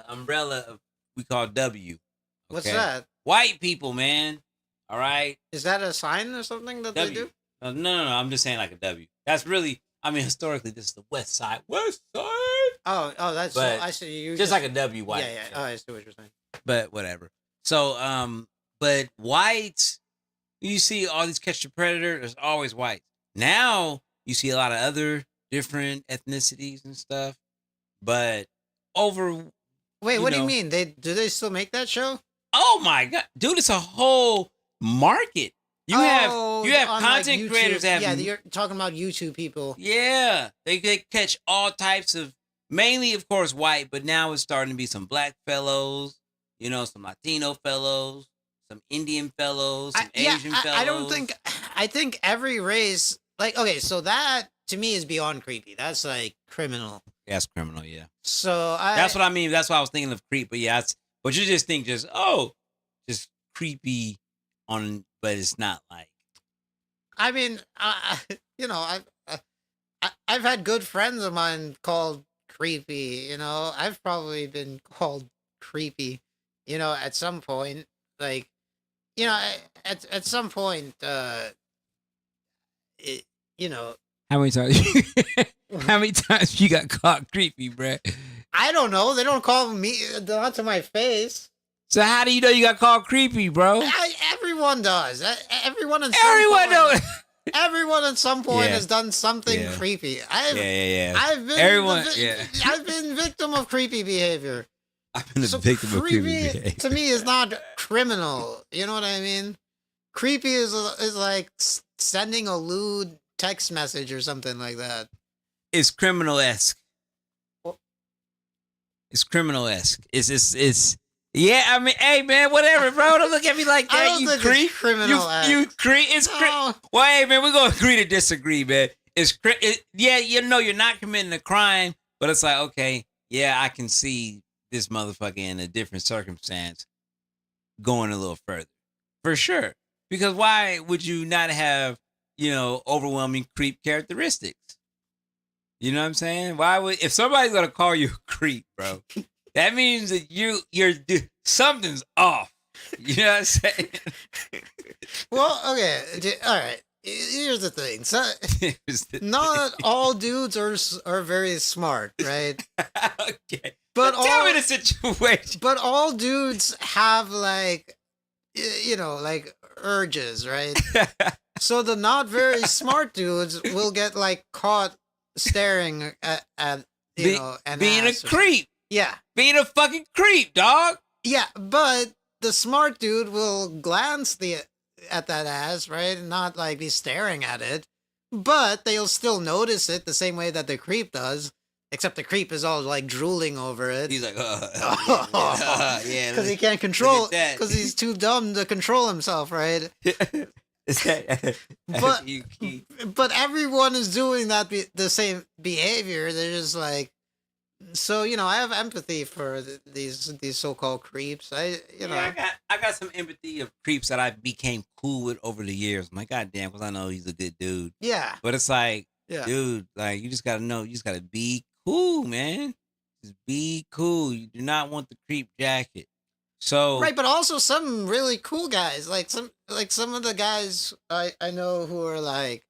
[SPEAKER 2] umbrella of we call W. Okay?
[SPEAKER 1] What's that?
[SPEAKER 2] White people, man. All right.
[SPEAKER 1] Is that a sign or something that
[SPEAKER 2] W.
[SPEAKER 1] they do?
[SPEAKER 2] No. I'm just saying like a W. That's really. I mean, historically, this is the West Side. West Side.
[SPEAKER 1] Oh, that's.
[SPEAKER 2] But
[SPEAKER 1] I see. You
[SPEAKER 2] just like a W white.
[SPEAKER 1] Yeah. Oh, I see what you're saying.
[SPEAKER 2] But whatever. So, but whites, you see all these Catch the Predator. There's always whites. Now you see a lot of other different ethnicities and stuff. But
[SPEAKER 1] Wait, what do you mean? Do they still make that show?
[SPEAKER 2] Oh my god, dude! It's a whole market. You have content
[SPEAKER 1] like
[SPEAKER 2] creators that have.
[SPEAKER 1] Yeah, you're talking about YouTube people.
[SPEAKER 2] Yeah, they catch all types of, mainly of course white, but now it's starting to be some black fellows, some Latino fellows, some Indian fellows, some Asian fellows.
[SPEAKER 1] I think every race, like, okay, so that to me is beyond creepy. That's like criminal.
[SPEAKER 2] That's criminal, yeah.
[SPEAKER 1] So
[SPEAKER 2] That's what I mean. That's why I was thinking of creep. But yeah, but you just think just creepy but it's not like.
[SPEAKER 1] I mean, I've had good friends of mine called creepy. I've probably been called creepy. At some point, like, at some point, it, you know,
[SPEAKER 2] How many times? How many times you got caught creepy, bruh?
[SPEAKER 1] I don't know. They don't call me not to my face.
[SPEAKER 2] So how do you know you got called creepy, bro?
[SPEAKER 1] Everyone does. Everyone at some point has done something creepy. I've been victim of creepy behavior.
[SPEAKER 2] I've been a victim of creepy behavior.
[SPEAKER 1] To me, is not criminal. You know what I mean? Creepy is like sending a lewd text message or something like that.
[SPEAKER 2] It's criminal-esque. It's criminal-esque. It's yeah, I mean, hey man, whatever, bro. Don't look at me like that.
[SPEAKER 1] I don't think
[SPEAKER 2] creep.
[SPEAKER 1] It's criminal.
[SPEAKER 2] You creep. It's
[SPEAKER 1] No.
[SPEAKER 2] Well, hey man, we're gonna agree to disagree, man. Yeah, you're not committing a crime, but it's like, okay, yeah, I can see this motherfucker in a different circumstance going a little further, for sure. Because why would you not have, overwhelming creep characteristics? You know what I'm saying? If somebody's gonna call you a creep, bro, that means that something's off. You know what I'm saying?
[SPEAKER 1] Well, okay, all right. Here's the thing. So, not all dudes are very smart, right?
[SPEAKER 2] Okay.
[SPEAKER 1] But
[SPEAKER 2] tell me the situation.
[SPEAKER 1] But all dudes have like urges, right? So the not very smart dudes will get like caught staring at being
[SPEAKER 2] a creep.
[SPEAKER 1] Yeah.
[SPEAKER 2] Being a fucking creep, dog.
[SPEAKER 1] Yeah, but the smart dude will glance at that ass, right? And not like be staring at it. But they'll still notice it the same way that the creep does. Except the creep is all like drooling over it.
[SPEAKER 2] He's like, yeah.
[SPEAKER 1] Because he can't control, because he's too dumb to control himself, right? But everyone is doing the same behavior. They're just like, so I have empathy for these so-called creeps. I
[SPEAKER 2] got some empathy of creeps that I became cool with over the years. I'm like, God damn, because I know he's a good dude.
[SPEAKER 1] Yeah.
[SPEAKER 2] But it's like, dude, like you just gotta know, you just gotta be cool, man. Just be cool. You do not want the creep jacket. So
[SPEAKER 1] right, but also some really cool guys, like some of the guys I know who are like,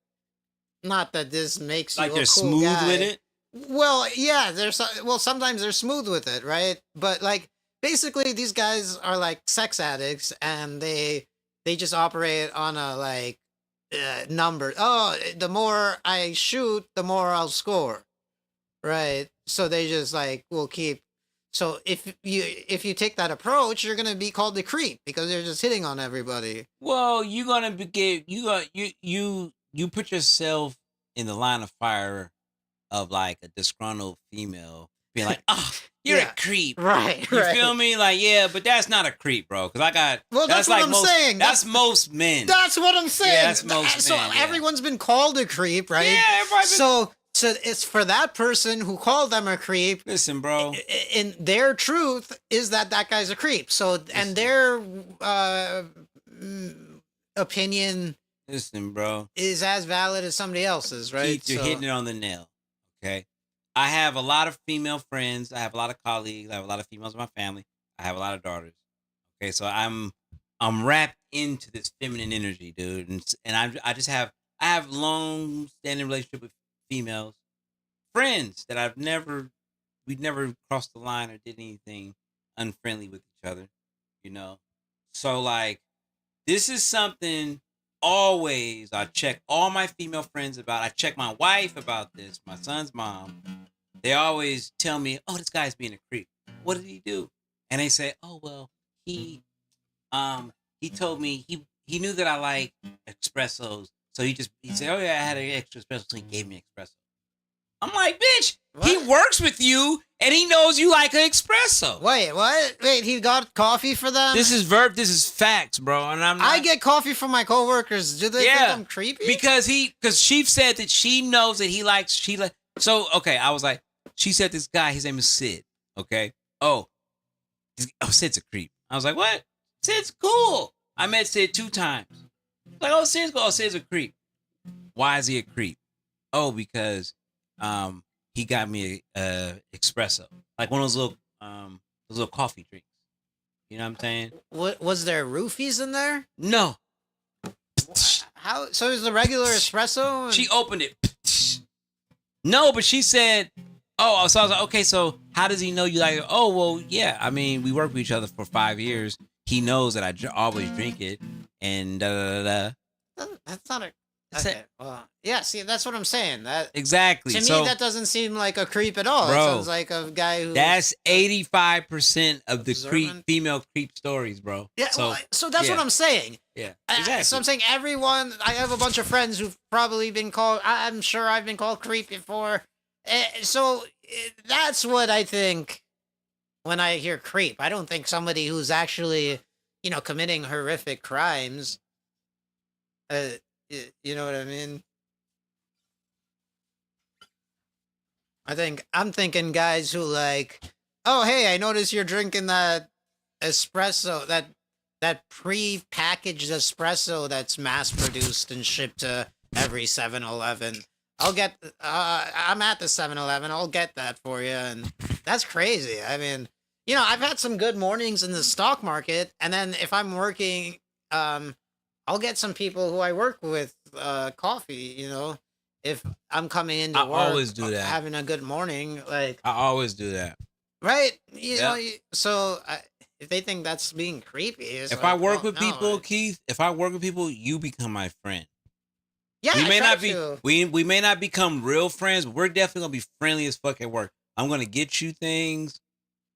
[SPEAKER 1] not that this makes you
[SPEAKER 2] like
[SPEAKER 1] a
[SPEAKER 2] they're
[SPEAKER 1] cool
[SPEAKER 2] smooth
[SPEAKER 1] guy.
[SPEAKER 2] with it.
[SPEAKER 1] Well, yeah, sometimes they're smooth with it, right? But like basically these guys are like sex addicts and they just operate on a like number. Oh, the more I shoot, the more I'll score. Right? So they just like will keep. So if you take that approach, you're gonna be called the creep because you're just hitting on everybody.
[SPEAKER 2] Well, you're gonna you put yourself in the line of fire of like a disgruntled female being like, oh, you're a creep.
[SPEAKER 1] Right.
[SPEAKER 2] You feel me? Like, yeah, but that's not a creep, bro. Because I got.
[SPEAKER 1] Well, that's what I'm saying.
[SPEAKER 2] That's most men.
[SPEAKER 1] That's what I'm saying.
[SPEAKER 2] Yeah, that's most men.
[SPEAKER 1] So everyone's been called a creep, right?
[SPEAKER 2] Yeah, everybody.
[SPEAKER 1] So it's for that person who called them a creep.
[SPEAKER 2] Listen, bro.
[SPEAKER 1] In their truth is that guy's a creep. So and their opinion.
[SPEAKER 2] Listen, bro.
[SPEAKER 1] Is as valid as somebody else's, right?
[SPEAKER 2] Keith, you're hitting it on the nail. Okay. I have a lot of female friends. I have a lot of colleagues. I have a lot of females in my family. I have a lot of daughters. Okay, so I'm wrapped into this feminine energy, dude, and I have long standing relationship with females, friends that we'd never crossed the line or did anything unfriendly with each other, So like, this is something. Always, I check all my female friends about. I check my wife about this. My son's mom. They always tell me, "Oh, this guy's being a creep. What did he do?" And they say, "Oh, well, he told me he knew that I like espressos, so he said, oh yeah, I had an extra espresso, so he gave me espresso." I'm like, bitch, he
[SPEAKER 1] What?
[SPEAKER 2] works with you and he knows you like an espresso.
[SPEAKER 1] Wait, what? Wait, he got coffee for them?
[SPEAKER 2] This is facts, bro. And I'm not,
[SPEAKER 1] I get coffee from my coworkers. Do they think I'm creepy?
[SPEAKER 2] because she said that she knows that so okay, I was like, she said this guy, his name is Sid. Okay. Oh, Sid's a creep. I was like, what? Sid's cool. I met Sid 2 times. Like, oh, Sid's cool. Oh, Sid's a creep. Why is he a creep? Oh, because he got me a espresso, like one of those little coffee drinks. You know what I'm saying?
[SPEAKER 1] What was there roofies in there?
[SPEAKER 2] No.
[SPEAKER 1] How? So it was the regular espresso?
[SPEAKER 2] She opened it. No, but she said, oh, so I was like, okay, so how does he know you like it? Oh, well, yeah. I mean, we worked with each other for 5 years. He knows that I always drink it, and
[SPEAKER 1] That's not a. Okay. Well, yeah. See, that's what I'm saying. That
[SPEAKER 2] exactly.
[SPEAKER 1] to me,
[SPEAKER 2] So,
[SPEAKER 1] that doesn't seem like a creep at all.
[SPEAKER 2] Bro,
[SPEAKER 1] It sounds like a guy who.
[SPEAKER 2] that's 85% of the
[SPEAKER 1] Observant.
[SPEAKER 2] female creep stories, bro.
[SPEAKER 1] Yeah. So that's what I'm saying.
[SPEAKER 2] Yeah. Exactly.
[SPEAKER 1] So I'm saying everyone. I have a bunch of friends who've probably been called. I'm sure I've been called creep before. That's what I think when I hear creep. I don't think somebody who's actually, committing horrific crimes. You know what I mean? I'm thinking guys who like, oh hey, I noticed you're drinking that espresso, that pre-packaged espresso that's mass produced and shipped to every 7-Eleven. I'm at the 7-Eleven. I'll get that for you, and that's crazy. I mean, I've had some good mornings in the stock market, and then if I'm working, I'll get some people who I work with coffee, if I'm coming into
[SPEAKER 2] I
[SPEAKER 1] work.
[SPEAKER 2] always do that.
[SPEAKER 1] Having a good morning, like.
[SPEAKER 2] I always do that.
[SPEAKER 1] Right? So if they think that's being creepy.
[SPEAKER 2] If I work with people, Keith, you become my friend.
[SPEAKER 1] Yeah,
[SPEAKER 2] we may not be. We may not become real friends, but we're definitely gonna be friendly as fuck at work. I'm gonna get you things.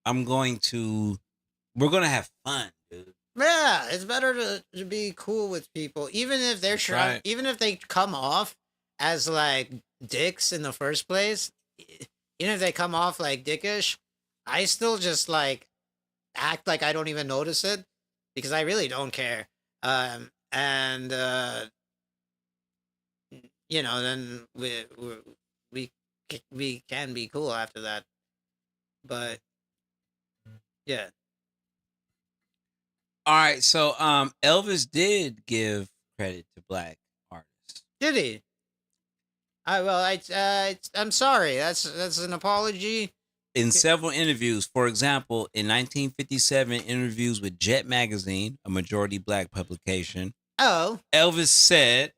[SPEAKER 2] We're gonna have fun, dude.
[SPEAKER 1] Yeah, it's better to be cool with people, even if they're
[SPEAKER 2] right.
[SPEAKER 1] Even if they come off as like dicks in the first place. Even if they come off like dickish, I still just like act like I don't even notice it because I really don't care. Then we can be cool after that. But yeah.
[SPEAKER 2] All right, so Elvis did give credit to black artists.
[SPEAKER 1] Did he? I'm sorry. That's an apology.
[SPEAKER 2] In several interviews, for example, in 1957 interviews with Jet Magazine, a majority black publication.
[SPEAKER 1] Oh.
[SPEAKER 2] Elvis said,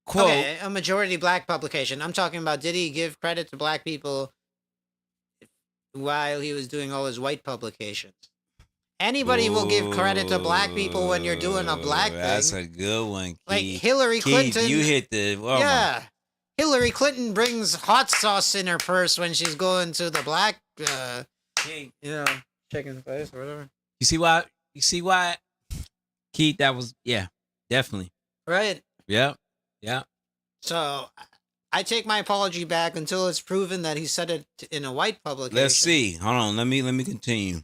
[SPEAKER 2] quote,
[SPEAKER 1] okay, a majority black publication. I'm talking about, did he give credit to black people while he was doing all his white publications? Anybody will give credit to black people when you're doing a black thing.
[SPEAKER 2] That's a good one, Keith.
[SPEAKER 1] Like Hillary Clinton.
[SPEAKER 2] Keith, you hit the... Oh
[SPEAKER 1] yeah. Hillary Clinton brings hot sauce in her purse when she's going to the black, chicken place or whatever.
[SPEAKER 2] You see why? Keith, that was, yeah, definitely.
[SPEAKER 1] Right.
[SPEAKER 2] Yeah.
[SPEAKER 1] So I take my apology back until it's proven that he said it in a white publication.
[SPEAKER 2] Let's see. Hold on. Let me continue.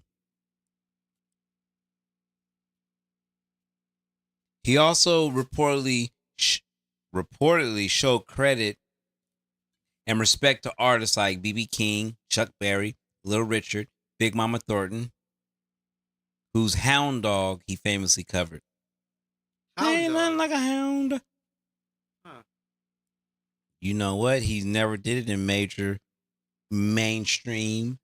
[SPEAKER 2] He also reportedly showed credit and respect to artists like B.B. King, Chuck Berry, Little Richard, Big Mama Thornton, whose Hound Dog he famously covered. Ain't nothing like a hound.
[SPEAKER 1] Huh.
[SPEAKER 2] You know what? He never did it in major mainstream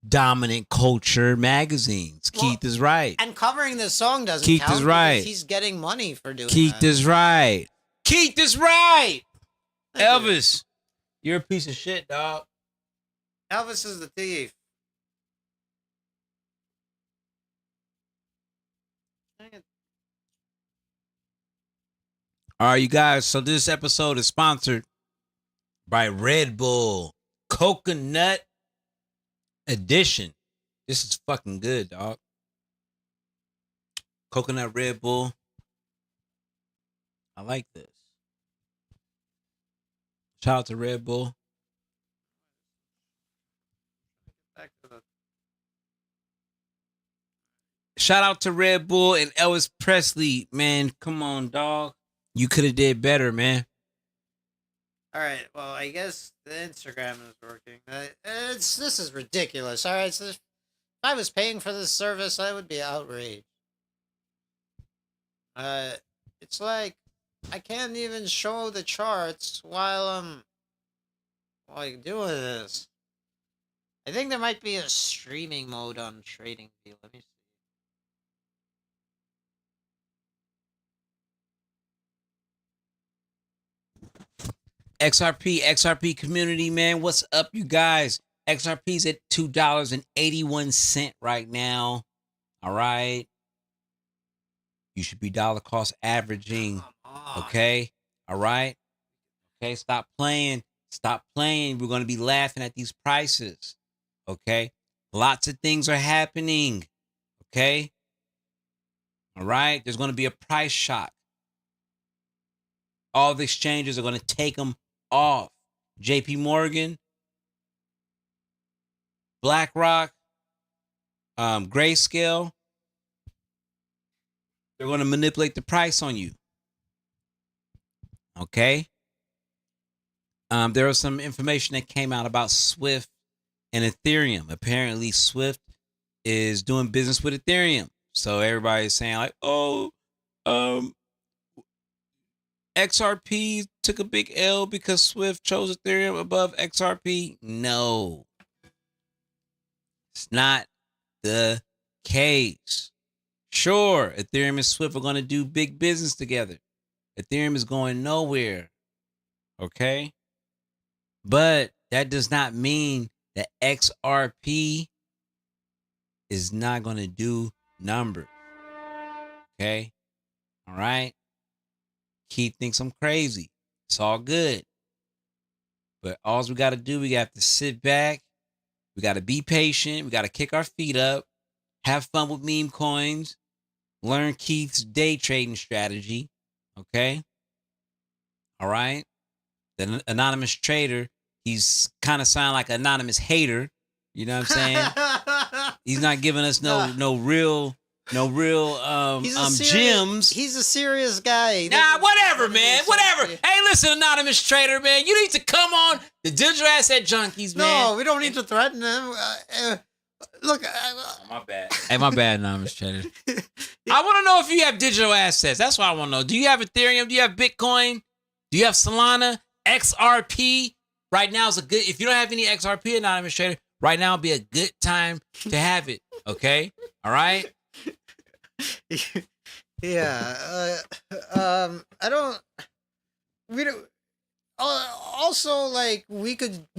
[SPEAKER 2] dominant culture magazines. Well, Keith is right.
[SPEAKER 1] And covering this song doesn't
[SPEAKER 2] Keith
[SPEAKER 1] count
[SPEAKER 2] is right.
[SPEAKER 1] He's getting money for doing
[SPEAKER 2] Keith
[SPEAKER 1] that.
[SPEAKER 2] is right. Keith is right.
[SPEAKER 1] Thank
[SPEAKER 2] Elvis, you're a piece of shit, dog.
[SPEAKER 1] Elvis is the thief.
[SPEAKER 2] All right, you guys. So this episode is sponsored by Red Bull Coconut Edition. This is fucking good, dog. Coconut Red Bull. I like this. Shout out to Red Bull. Shout out to Red Bull and Elvis Presley, man. Come on, dog. You could have did better, man.
[SPEAKER 1] All right. Well, I guess the Instagram is working. This is ridiculous. All right. So if I was paying for this service, I would be outraged. It's like I can't even show the charts while I'm like doing this. I think there might be a streaming mode on Trading View. Let me see.
[SPEAKER 2] XRP community, man. What's up, you guys? XRP's at $2.81 right now. All right. You should be dollar cost averaging. Okay. All right. Okay. Stop playing. Stop playing. We're going to be laughing at these prices. Okay. Lots of things are happening. Okay. All right. There's going to be a price shock. All the exchanges are going to take them off. JP Morgan, BlackRock, Grayscale, they're going to manipulate the price on you. Okay? There was some information that came out about Swift and Ethereum. Apparently, Swift is doing business with Ethereum. So everybody's saying like, oh, XRP took a big L because Swift chose Ethereum above XRP. No. It's not the case. Sure, Ethereum and Swift are going to do big business together. Ethereum is going nowhere. Okay? But that does not mean that XRP is not going to do numbers. Okay? All right? Keith thinks I'm crazy. It's all good. But all we got to do, we got to sit back. We got to be patient. We got to kick our feet up. Have fun with meme coins. Learn Keith's day trading strategy. Okay? All right? The anonymous trader, he's kind of sound like an anonymous hater. You know what I'm saying? He's not giving us no real gems.
[SPEAKER 1] He's a serious guy.
[SPEAKER 2] Nah, whatever, man. Whatever. Hey, listen, anonymous trader, man. You need to come on the Digital Asset Junkies, man.
[SPEAKER 1] No, we don't need to threaten him. Look.
[SPEAKER 2] My bad. Hey, my bad, anonymous trader. I want to know if you have digital assets. That's what I want to know. Do you have Ethereum? Do you have Bitcoin? Do you have Solana? XRP? Right now is a good. If you don't have any XRP, anonymous trader, right now would be a good time to have it. Okay? All right?
[SPEAKER 1] Yeah. I don't. We don't. Also, like we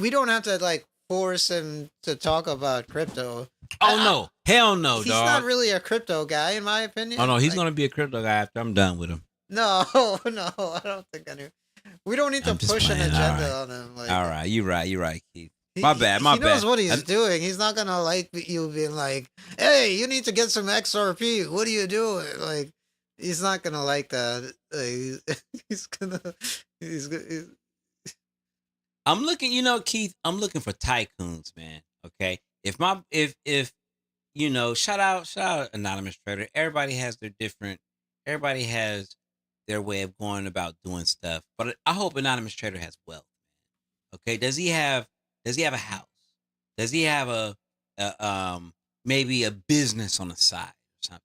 [SPEAKER 1] don't have to like force him to talk about crypto.
[SPEAKER 2] Oh no, hell no,
[SPEAKER 1] he's
[SPEAKER 2] dog.
[SPEAKER 1] not really a crypto guy, in my opinion.
[SPEAKER 2] Oh no, he's gonna be a crypto guy after I'm done with him.
[SPEAKER 1] No, I don't think I do. We don't need to push an agenda on him. Like,
[SPEAKER 2] all right, you're right, Keith. My bad.
[SPEAKER 1] He knows what he's doing. He's not gonna like you being like, "Hey, you need to get some XRP. What are you doing?" Like, he's not gonna like that. He's gonna.
[SPEAKER 2] I'm looking, Keith. I'm looking for tycoons, man. Okay, if shout out anonymous trader. Everybody has their way of going about doing stuff. But I hope anonymous trader has wealth. Okay, does he have a house? Does he have a maybe a business on the side or something?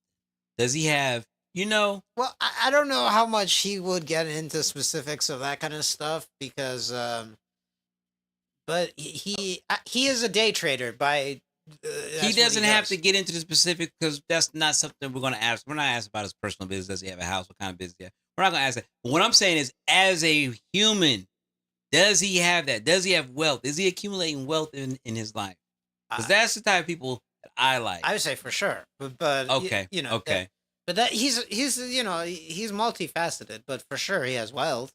[SPEAKER 2] Does he have,
[SPEAKER 1] Well, I don't know how much he would get into specifics of that kind of stuff because, but he is a day trader by.
[SPEAKER 2] He doesn't have to get into the specific because that's not something we're going to ask. We're not asking about his personal business. Does he have a house? What kind of business? Yeah, we're not going to ask that. But what I'm saying is, as a human, does he have that? Does he have wealth? Is he accumulating wealth in his life? Because that's the type of people that I like.
[SPEAKER 1] I would say for sure, but
[SPEAKER 2] okay, okay.
[SPEAKER 1] But that he's multifaceted, but for sure he has wealth.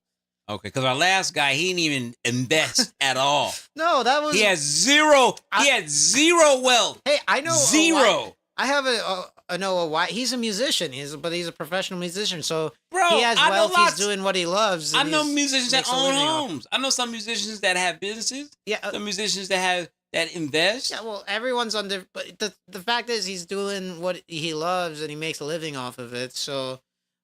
[SPEAKER 2] Okay, because our last guy, he didn't even invest at all.
[SPEAKER 1] No, that was...
[SPEAKER 2] He had zero. He had zero wealth.
[SPEAKER 1] Hey, I know...
[SPEAKER 2] Zero.
[SPEAKER 1] I have I know a why. He's a musician. But he's a professional musician, so
[SPEAKER 2] bro,
[SPEAKER 1] he has wealth. He's doing what he loves.
[SPEAKER 2] I know musicians that own homes. I know some musicians that have businesses.
[SPEAKER 1] Yeah.
[SPEAKER 2] Some musicians that that invest.
[SPEAKER 1] Yeah, well, everyone's under, but the fact is, he's doing what he loves, and he makes a living off of it. So,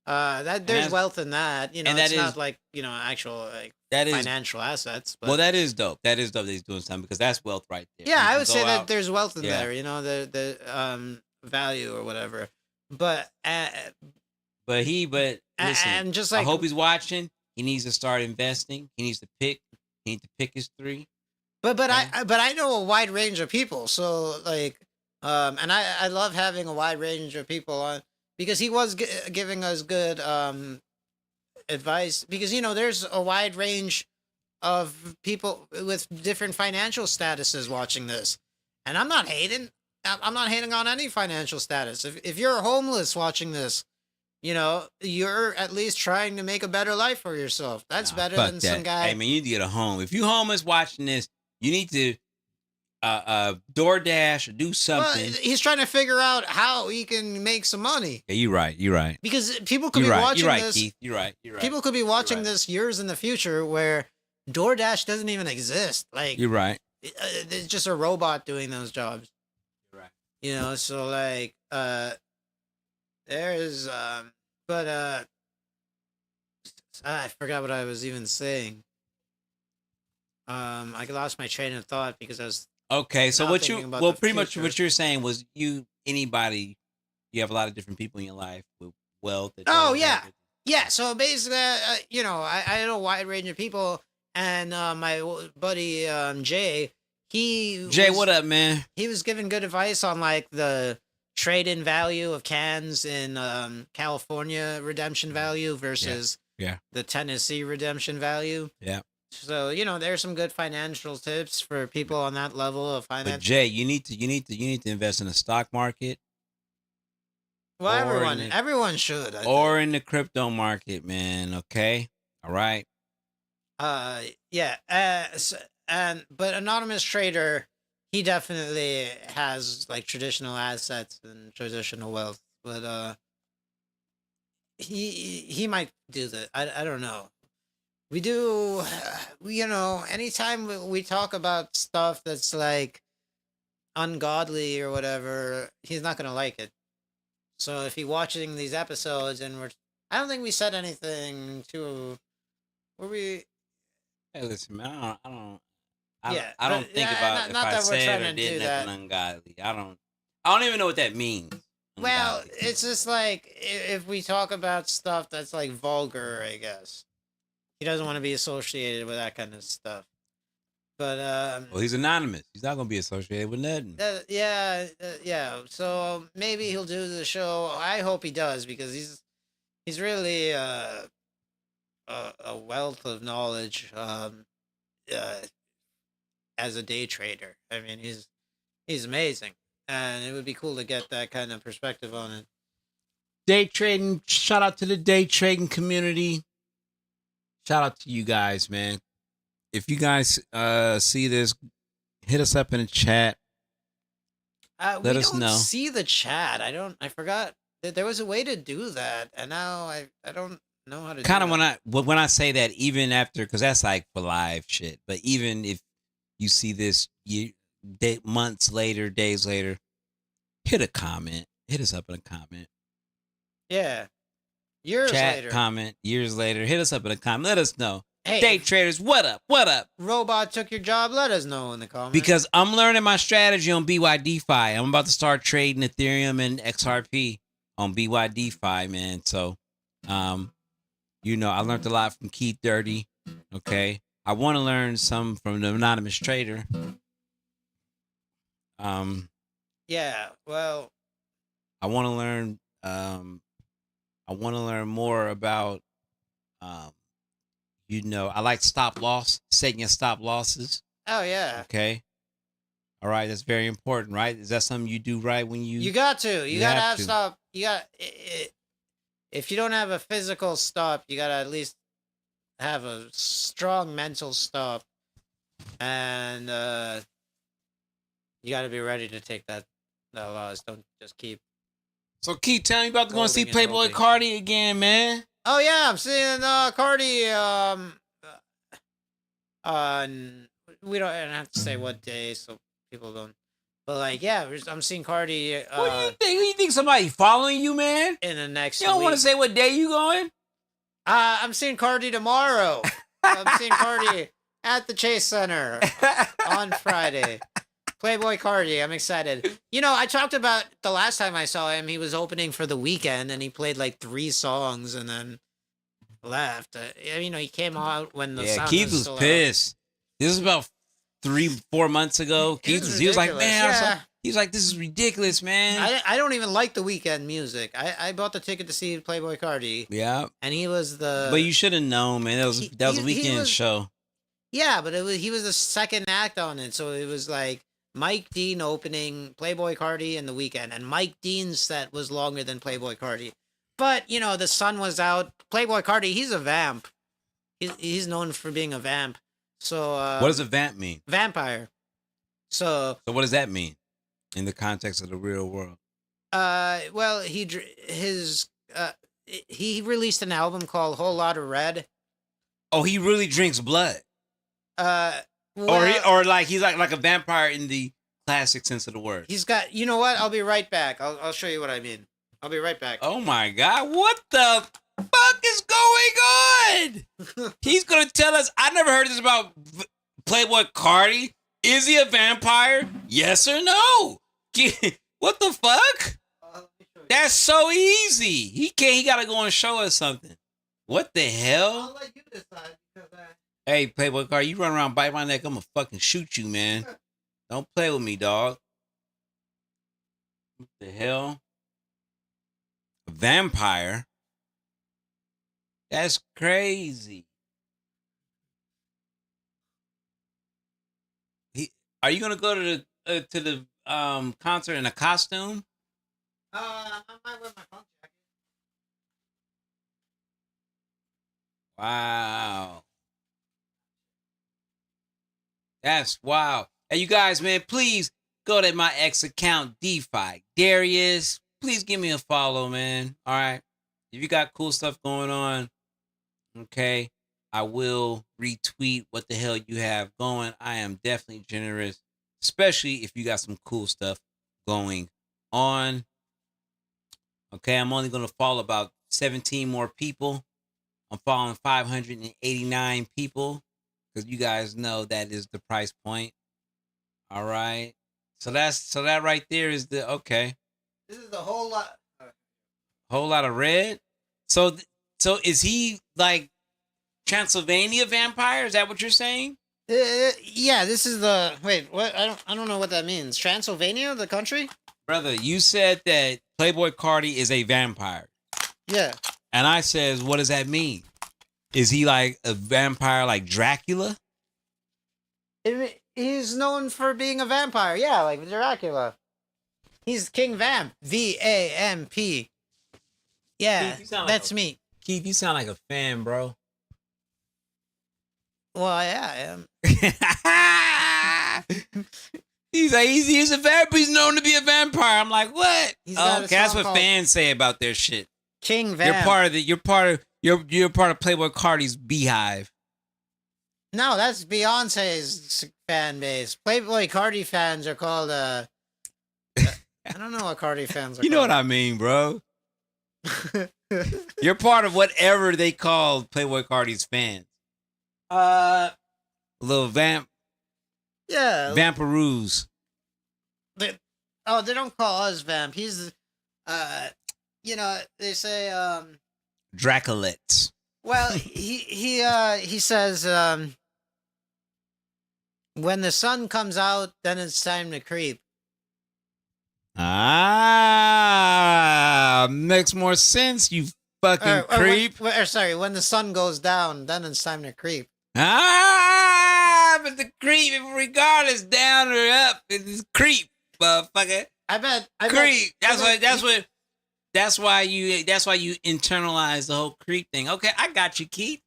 [SPEAKER 1] that there's wealth in that. You know,
[SPEAKER 2] and
[SPEAKER 1] it's
[SPEAKER 2] that
[SPEAKER 1] not
[SPEAKER 2] is
[SPEAKER 1] like actual like
[SPEAKER 2] that is
[SPEAKER 1] financial assets. But
[SPEAKER 2] well, that is dope. That is dope that he's doing something because that's wealth right there.
[SPEAKER 1] yeah,
[SPEAKER 2] You
[SPEAKER 1] I
[SPEAKER 2] can
[SPEAKER 1] would
[SPEAKER 2] go
[SPEAKER 1] say that
[SPEAKER 2] out-
[SPEAKER 1] there's wealth in
[SPEAKER 2] Yeah.
[SPEAKER 1] there. You know, the value or whatever. But
[SPEAKER 2] But listen,
[SPEAKER 1] and just
[SPEAKER 2] I
[SPEAKER 1] like
[SPEAKER 2] hope he's watching. He needs to start investing. He needs to pick. He needs to pick his 3.
[SPEAKER 1] But
[SPEAKER 2] Yeah.
[SPEAKER 1] I know a wide range of people. So like and I love having a wide range of people on because he was giving us good advice because there's a wide range of people with different financial statuses watching this. And I'm not hating. I'm not hating on any financial status. If you're homeless watching this, you're at least trying to make a better life for yourself. That's better
[SPEAKER 2] Fuck
[SPEAKER 1] than
[SPEAKER 2] that.
[SPEAKER 1] some guy.
[SPEAKER 2] Hey man, you need to get a home. If you homeless watching this, you need to DoorDash or do
[SPEAKER 1] Well,
[SPEAKER 2] something.
[SPEAKER 1] he's trying to figure out how he can make some money.
[SPEAKER 2] Yeah, you're right. You're right.
[SPEAKER 1] Because people could
[SPEAKER 2] You're
[SPEAKER 1] be
[SPEAKER 2] right.
[SPEAKER 1] watching
[SPEAKER 2] You're right,
[SPEAKER 1] this.
[SPEAKER 2] Keith. You're right. You're right.
[SPEAKER 1] People could be watching
[SPEAKER 2] right.
[SPEAKER 1] this years in the future where DoorDash doesn't even exist. Like
[SPEAKER 2] You're right.
[SPEAKER 1] it's just a robot doing those jobs.
[SPEAKER 2] You're right.
[SPEAKER 1] So like there's but I forgot what I was even saying. I lost my train of thought because I was
[SPEAKER 2] Okay, so
[SPEAKER 1] now
[SPEAKER 2] what
[SPEAKER 1] thinking
[SPEAKER 2] you
[SPEAKER 1] about
[SPEAKER 2] well
[SPEAKER 1] the
[SPEAKER 2] pretty much
[SPEAKER 1] future.
[SPEAKER 2] what you're saying was you have a lot of different people in your life with wealth. that
[SPEAKER 1] Oh,
[SPEAKER 2] don't
[SPEAKER 1] yeah.
[SPEAKER 2] have it.
[SPEAKER 1] Yeah, so basically, I know a wide range of people, and my buddy Jay,
[SPEAKER 2] Jay, what up, man?
[SPEAKER 1] He was giving good advice on like the trade-in value of cans in California redemption value versus
[SPEAKER 2] Yeah.
[SPEAKER 1] the Tennessee redemption value.
[SPEAKER 2] Yeah.
[SPEAKER 1] So there's some good financial tips for people on that level of
[SPEAKER 2] But
[SPEAKER 1] finance.
[SPEAKER 2] Jay, you need to invest in the stock market
[SPEAKER 1] Well,
[SPEAKER 2] or
[SPEAKER 1] everyone should. I
[SPEAKER 2] or
[SPEAKER 1] think.
[SPEAKER 2] in the crypto market, man. Okay, all right.
[SPEAKER 1] Yeah. But anonymous trader, he definitely has like traditional assets and traditional wealth, but he might do that. I don't know. We do, anytime we talk about stuff that's like ungodly or whatever, he's not gonna like it. So if he's watching these episodes and I don't think we said anything were we?
[SPEAKER 2] Hey, listen, man. I don't
[SPEAKER 1] Yeah,
[SPEAKER 2] I don't
[SPEAKER 1] but,
[SPEAKER 2] think
[SPEAKER 1] yeah,
[SPEAKER 2] about
[SPEAKER 1] not
[SPEAKER 2] if I
[SPEAKER 1] that we're
[SPEAKER 2] said
[SPEAKER 1] trying
[SPEAKER 2] or
[SPEAKER 1] to
[SPEAKER 2] did
[SPEAKER 1] do
[SPEAKER 2] nothing
[SPEAKER 1] that.
[SPEAKER 2] ungodly. I don't even know what that means.
[SPEAKER 1] Well,
[SPEAKER 2] ungodly.
[SPEAKER 1] it's just like if we talk about stuff that's like vulgar, I guess he doesn't want to be associated with that kind of stuff. But
[SPEAKER 2] Well, he's anonymous. He's not gonna be associated with nothing.
[SPEAKER 1] yeah. So maybe he'll do the show. I hope he does because he's really a wealth of knowledge as a day trader. I mean, he's amazing, and it would be cool to get that kind of perspective on it.
[SPEAKER 2] Day trading. Shout out to the day trading community. Shout out to you guys, man. If you guys see this, hit us up in the chat.
[SPEAKER 1] We
[SPEAKER 2] us
[SPEAKER 1] don't
[SPEAKER 2] know.
[SPEAKER 1] see the chat. I forgot that there was a way to do that, and now I don't know how to.
[SPEAKER 2] Kind
[SPEAKER 1] do
[SPEAKER 2] of
[SPEAKER 1] that.
[SPEAKER 2] when I say that, even after, because that's like for live shit. But even if you see this months later, days later, hit a comment. Hit us up in a comment.
[SPEAKER 1] Yeah, years
[SPEAKER 2] Chat,
[SPEAKER 1] later.
[SPEAKER 2] comment, years later. Hit us up in a comment. Let us know.
[SPEAKER 1] Hey,
[SPEAKER 2] Day
[SPEAKER 1] if
[SPEAKER 2] traders, what up? What up?
[SPEAKER 1] robot took your job, let us know in the comments.
[SPEAKER 2] Because I'm learning my strategy on BYDFi. I'm about to start trading Ethereum and XRP on BYDFi, man. So, I learned a lot from Keith Dirty. Okay. I want to learn some from the anonymous trader.
[SPEAKER 1] Yeah, well,
[SPEAKER 2] I want to learn more about I like stop loss, setting your stop losses.
[SPEAKER 1] oh yeah.
[SPEAKER 2] Okay. All right, that's very important, right? Is that something you do right when you
[SPEAKER 1] You got to. You gotta
[SPEAKER 2] have
[SPEAKER 1] have
[SPEAKER 2] to.
[SPEAKER 1] stop. You got. If you don't have a physical stop, you gotta at least have a strong mental stop, and you gotta be ready to take that loss. Don't just keep.
[SPEAKER 2] So Keith, tell me about to go and see
[SPEAKER 1] Holding and
[SPEAKER 2] Playboi
[SPEAKER 1] hoping.
[SPEAKER 2] Carti again, man.
[SPEAKER 1] Oh yeah, I'm seeing Cardi. We don't have to say what day, so people don't. But like, yeah, I'm seeing Cardi
[SPEAKER 2] What do you think? You think somebody following you, man?
[SPEAKER 1] in the next
[SPEAKER 2] You don't want to
[SPEAKER 1] week.
[SPEAKER 2] say what day you going?
[SPEAKER 1] I'm seeing Cardi tomorrow. I'm seeing Cardi at the Chase Center on Friday. Playboi Carti, I'm excited. You know, I talked about the last time I saw him, he was opening for The Weeknd and he played like 3 songs and then left. You know, he came out when the sun
[SPEAKER 2] Keith was
[SPEAKER 1] still out.
[SPEAKER 2] pissed. This was about 3-4 months ago. He was like, man, he was like, this is ridiculous, man.
[SPEAKER 1] I don't even like The Weeknd music. I bought the ticket to see Playboi Carti.
[SPEAKER 2] Yeah.
[SPEAKER 1] And he was the...
[SPEAKER 2] But you should have known, man. That was a weekend show.
[SPEAKER 1] Yeah, but he was the second act on it. So it was like Mike Dean opening, Playboi Carti, and The Weeknd. And Mike Dean's set was longer than Playboi Carti. But, you know, the sun was out. Playboi Carti, he's a vamp. He's known for being a vamp. So...
[SPEAKER 2] what does a vamp mean?
[SPEAKER 1] Vampire. So
[SPEAKER 2] what does that mean in the context of the real world?
[SPEAKER 1] Well, he released an album called Whole Lotta Red.
[SPEAKER 2] Oh, he really drinks blood.
[SPEAKER 1] Well,
[SPEAKER 2] or like he's like a vampire in the classic sense of the word.
[SPEAKER 1] He's got. You know what? I'll be right back. I'll show you what I mean. I'll be right back.
[SPEAKER 2] Oh my God! What the fuck is going on? He's gonna tell us. I never heard this about Playboi Carti. Is he a vampire? Yes or no? What the fuck? That's so easy. He gotta go and show us something. What the hell?
[SPEAKER 1] I'll let you decide because
[SPEAKER 2] Hey, Playboi Carti, you run around bite my neck, I'm gonna fucking shoot you, man. Don't play with me, dog. What the hell? A vampire? That's crazy. Are you gonna go to the concert in a costume?
[SPEAKER 1] I might wear my punk jacket.
[SPEAKER 2] Wow. That's wow. Hey, you guys, man, please go to my ex account, Defi Daryus. Please give me a follow, man. All right. If you got cool stuff going on, okay, I will retweet what the hell you have going. I am definitely generous, especially if you got some cool stuff going on. Okay, I'm only going to follow about 17 more people. I'm following 589 people because you guys know that is the price point. All right. So that right there is the okay.
[SPEAKER 1] This is the whole lot.
[SPEAKER 2] Whole lot of red. So is he like Transylvania vampire? Is that what you're saying?
[SPEAKER 1] Yeah, this is the wait. What? I don't know what that means. Transylvania, the country?
[SPEAKER 2] Brother, you said that Playboi Carti is a vampire.
[SPEAKER 1] Yeah.
[SPEAKER 2] And I says, what does that mean? Is he like a vampire like Dracula?
[SPEAKER 1] He's known for being a vampire. Yeah, like Dracula. He's King Vamp. V-A-M-P. Yeah,
[SPEAKER 2] Keith,
[SPEAKER 1] that's me.
[SPEAKER 2] Keith, you sound like a fan, bro.
[SPEAKER 1] Well, yeah, I am.
[SPEAKER 2] He's a vampire. He's known to be a vampire. I'm like, what?
[SPEAKER 1] Okay,
[SPEAKER 2] that's what fans say about their shit.
[SPEAKER 1] King Vamp.
[SPEAKER 2] You're part of Playboi Carti's beehive.
[SPEAKER 1] No, that's Beyonce's fan base. Playboi Carti fans are called I don't know what Carti fans are.
[SPEAKER 2] You know what I mean, bro. You're part of whatever they call Playboi Carti's fans. Little vamp.
[SPEAKER 1] Yeah.
[SPEAKER 2] Vampiroos.
[SPEAKER 1] They don't call us vamp. He's you know, they say
[SPEAKER 2] Draculets.
[SPEAKER 1] well, he says when the sun comes out, then it's time to creep.
[SPEAKER 2] Makes more sense, you fucking creep.
[SPEAKER 1] Sorry, when the sun goes down, then it's time to creep.
[SPEAKER 2] But the creep, regardless, down or up, it's creep, motherfucker.
[SPEAKER 1] I bet
[SPEAKER 2] creep. That's why you internalize the whole creep thing. Okay, I got you, Keith.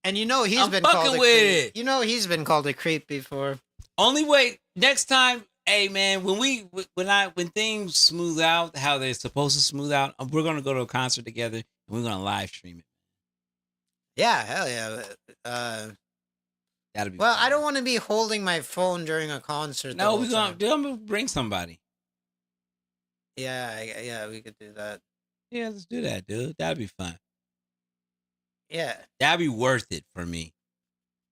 [SPEAKER 1] And you know he's
[SPEAKER 2] I'm
[SPEAKER 1] been
[SPEAKER 2] fucking
[SPEAKER 1] called a
[SPEAKER 2] with
[SPEAKER 1] creep.
[SPEAKER 2] it.
[SPEAKER 1] You know he's been called a creep before.
[SPEAKER 2] Only way next time, hey man, when things smooth out how they're supposed to smooth out, we're gonna go to a concert together and we're gonna live stream it.
[SPEAKER 1] Yeah, hell yeah.
[SPEAKER 2] That'll be
[SPEAKER 1] Well,
[SPEAKER 2] fun.
[SPEAKER 1] I don't want to be holding my phone during a concert.
[SPEAKER 2] No,
[SPEAKER 1] we're
[SPEAKER 2] I'm gonna bring somebody.
[SPEAKER 1] Yeah, we could do that.
[SPEAKER 2] Yeah, let's do that, dude. That'd be fun.
[SPEAKER 1] Yeah.
[SPEAKER 2] That'd be worth it for me.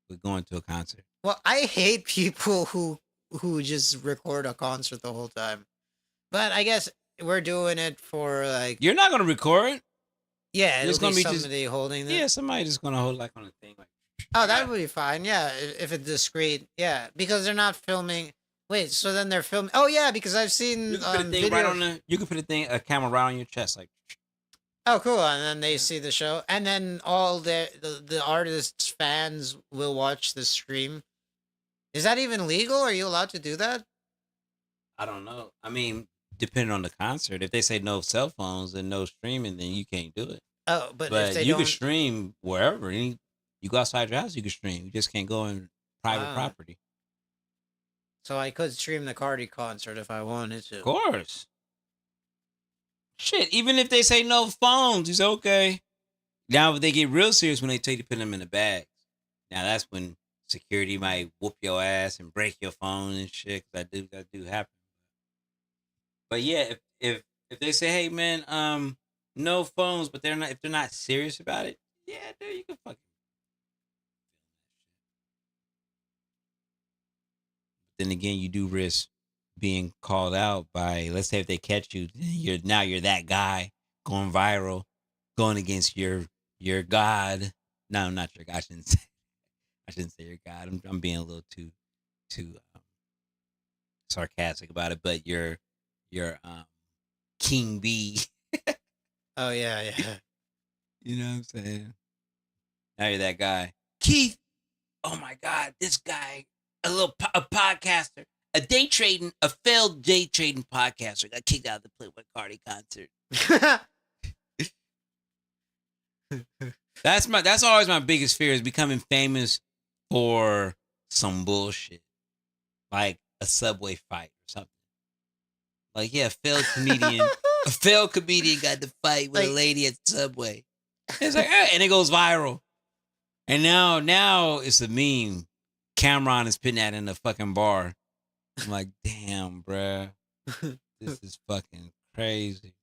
[SPEAKER 2] With going to a concert.
[SPEAKER 1] Well, I hate people who just record a concert the whole time. But I guess we're doing it for like.
[SPEAKER 2] You're not gonna record.
[SPEAKER 1] Yeah,
[SPEAKER 2] There's
[SPEAKER 1] it'll
[SPEAKER 2] gonna
[SPEAKER 1] be
[SPEAKER 2] be
[SPEAKER 1] somebody holding it.
[SPEAKER 2] Yeah, somebody just gonna hold like on a thing. Like,
[SPEAKER 1] oh, that would be fine. Yeah, if it's discreet. Yeah, because they're not filming. Wait, so then they're filming. Oh yeah, because I've seen
[SPEAKER 2] you can put a thing
[SPEAKER 1] videos.
[SPEAKER 2] right on the. You can put a camera right on your chest, like.
[SPEAKER 1] Oh, cool! And then they see the show, and then all the artists' fans will watch the stream. Is that even legal? Are you allowed to do that?
[SPEAKER 2] I don't know. I mean, depending on the concert, if they say no cell phones and no streaming, then you can't do it.
[SPEAKER 1] Oh, but if
[SPEAKER 2] But
[SPEAKER 1] they
[SPEAKER 2] you
[SPEAKER 1] don't...
[SPEAKER 2] can stream wherever. You go outside your house, you can stream. You just can't go in private property.
[SPEAKER 1] So I could stream the Carti concert if I wanted to.
[SPEAKER 2] Of course. Shit, even if they say no phones, it's okay. Now, if they get real serious when they tell you to put them in the bags, now that's when security might whoop your ass and break your phone and shit. That do happen. But yeah, if they say, hey man, no phones, but if they're not serious about it, yeah, dude, you can fucking. Then again, you do risk being called out by, let's say if they catch you, you're that guy going viral, going against your God. No, not your God. I shouldn't say your God. I'm being a little too sarcastic about it, but your King B.
[SPEAKER 1] Oh yeah.
[SPEAKER 2] You know what I'm saying? Now you're that guy, Keith. Oh my God, this guy, a podcaster. A failed day trading podcaster got kicked out of the Playboi Carti concert. That's always my biggest fear is becoming famous for some bullshit. Like a subway fight or something. Like, yeah, a failed comedian got to fight with a lady at Subway. It's like, and it goes viral. And now it's a meme. Cameron is putting that in the fucking bar. I'm like, damn, bruh. This is fucking crazy.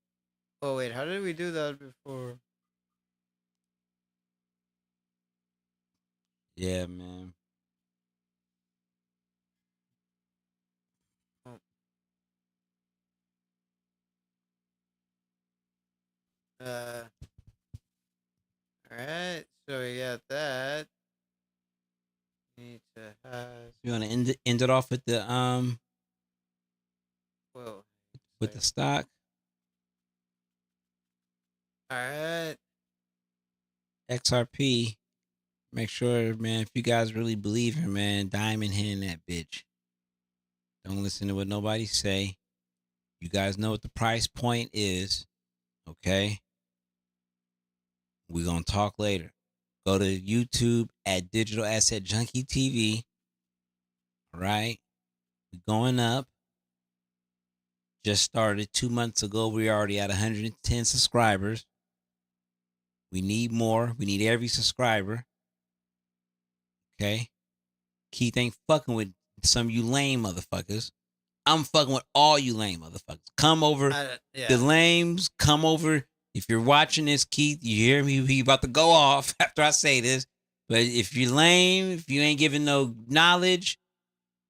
[SPEAKER 1] Oh, wait. How did we do that before?
[SPEAKER 2] Yeah, man.
[SPEAKER 1] Alright. So we got that. Need to have...
[SPEAKER 2] You want to end it off with the
[SPEAKER 1] Whoa.
[SPEAKER 2] with the stock?
[SPEAKER 1] Alright.
[SPEAKER 2] XRP. Make sure, man, if you guys really believe in, man, diamond hitting that bitch. Don't listen to what nobody say. You guys know what the price point is. Okay? We're going to talk later. Go to YouTube at Digital Asset Junkie TV. All right? We're going up. Just started 2 months ago. We're already at 110 subscribers. We need more. We need every subscriber. Okay? Keith ain't fucking with some of you lame motherfuckers. I'm fucking with all you lame motherfuckers. Come over. The lames, come over. If you're watching this, Keith, you hear me? He about to go off after I say this. But if you're lame, if you ain't giving no knowledge,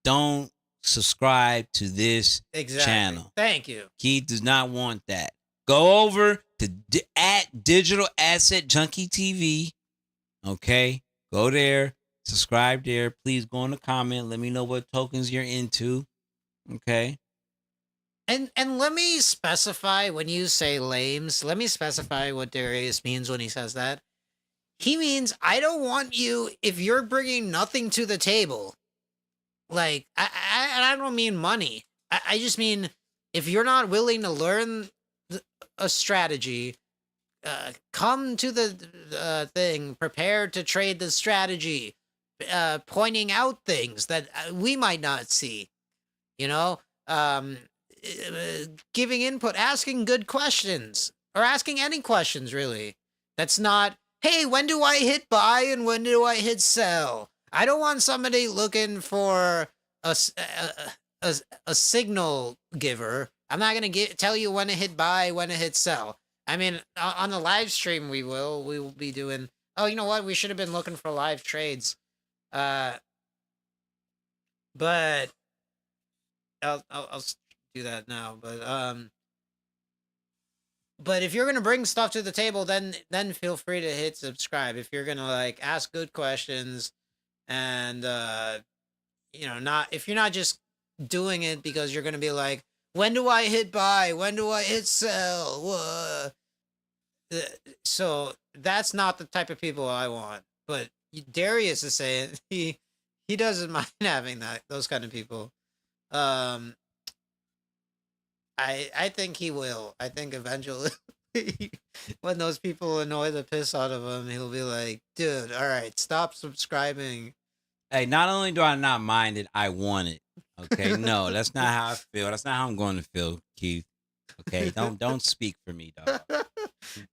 [SPEAKER 2] don't subscribe to this channel.
[SPEAKER 1] Thank you.
[SPEAKER 2] Keith does not want that. Go over to at Digital Asset Junkie TV. Okay? Go there. Subscribe there. Please go in the comment. Let me know what tokens you're into. Okay?
[SPEAKER 1] And let me specify, when you say lames, let me specify what Darius means when he says that. He means, I don't want you, if you're bringing nothing to the table, like, I don't mean money. I just mean, if you're not willing to learn a strategy, come to the thing, prepared to trade the strategy, pointing out things that we might not see, you know? Giving input, asking good questions, or asking any questions, really. That's not, hey, when do I hit buy and when do I hit sell? I don't want somebody looking for a signal giver. I'm not gonna tell you when to hit buy, when to hit sell. I mean, on the live stream we will be doing. Oh, you know what? We should have been looking for live trades. Uh, but I'll do that now. But if you're gonna bring stuff to the table, then feel free to hit subscribe. If you're gonna like ask good questions, and not if you're not just doing it because you're gonna be like, when do I hit buy? When do I hit sell? So that's not the type of people I want. But Darius is saying he doesn't mind having those kind of people. I think he will. I think eventually, when those people annoy the piss out of him, he'll be like, "Dude, all right, stop subscribing."
[SPEAKER 2] Hey, not only do I not mind it, I want it. Okay, no, that's not how I feel. That's not how I'm going to feel, Keith. Okay, don't speak for me, dog.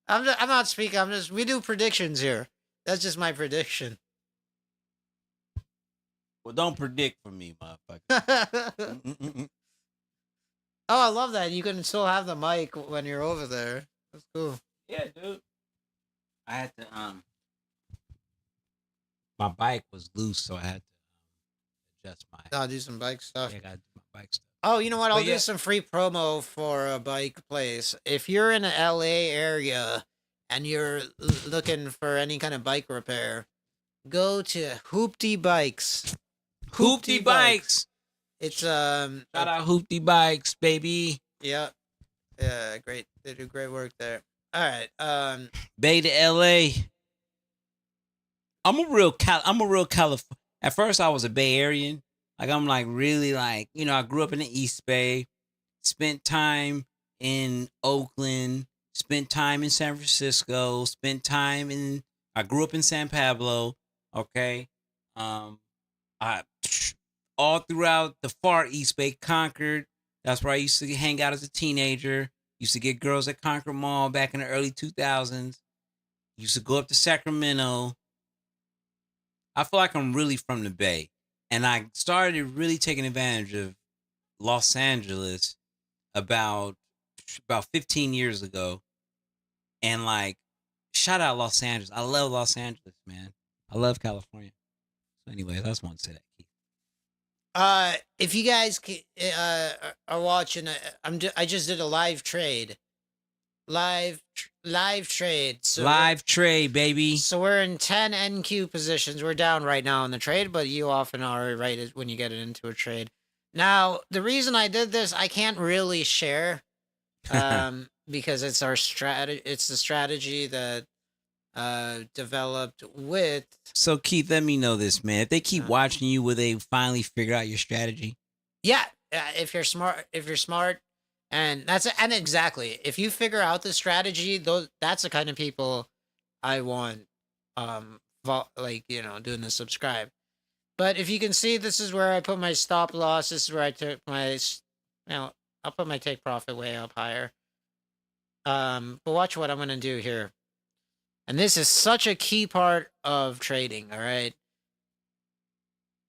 [SPEAKER 1] I'm not speaking. We do predictions here. That's just my prediction.
[SPEAKER 2] Well, don't predict for me, motherfucker.
[SPEAKER 1] Oh, I love that. You can still have the mic when you're over there. That's cool.
[SPEAKER 2] Yeah, dude. I had to my bike was loose, so I had to adjust my.
[SPEAKER 1] I'll do some bike stuff.
[SPEAKER 2] Yeah, I gotta do my bike stuff.
[SPEAKER 1] Oh, you know what? I'll do some free promo for a bike place. If you're in the LA area and you're looking for any kind of bike repair, go to Hoopty Bikes.
[SPEAKER 2] Hoopty Bikes.
[SPEAKER 1] It's
[SPEAKER 2] shout out Hoopty Bikes, baby.
[SPEAKER 1] Yeah. Yeah, great. They do great work there. All right.
[SPEAKER 2] Bay to LA. I'm a real California. At first I was a Bay Arean. Like I'm like really like, I grew up in the East Bay, spent time in Oakland, spent time in San Francisco, I grew up in San Pablo, okay? I all throughout the far East Bay, Concord. That's where I used to hang out as a teenager. Used to get girls at Concord Mall back in the early 2000s. Used to go up to Sacramento. I feel like I'm really from the Bay. And I started really taking advantage of Los Angeles about 15 years ago. And like, shout out Los Angeles. I love Los Angeles, man. I love California. So anyway, I just want to say that, Keith.
[SPEAKER 1] If you guys are watching, I just did a live trade. Live trade. So
[SPEAKER 2] live trade, baby.
[SPEAKER 1] So we're in 10 NQ positions. We're down right now in the trade, but you often are right when you get it into a trade. Now, the reason I did this, I can't really share, because it's our strategy. It's the strategy that developed with.
[SPEAKER 2] So Keith, let me know this, man. If they keep watching you, will they finally figure out your strategy?
[SPEAKER 1] Yeah, if you're smart, and and exactly, if you figure out the strategy, that's the kind of people I want. Doing the subscribe. But if you can see, this is where I put my stop loss. This is where I took my, I'll put my take profit way up higher. But watch what I'm gonna do here. And this is such a key part of trading, all right?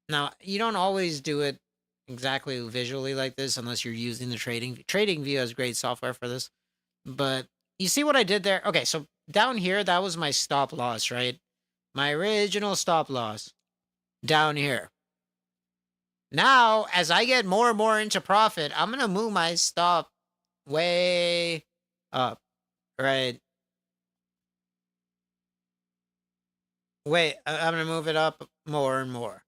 [SPEAKER 1] Now, you don't always do it exactly visually like this unless you're using the TradingView has great software for this. But you see what I did there? Okay, so down here, that was my stop loss, right? My original stop loss down here. Now, as I get more and more into profit, I'm going to move my stop way up, right? I'm going to move it up more and more.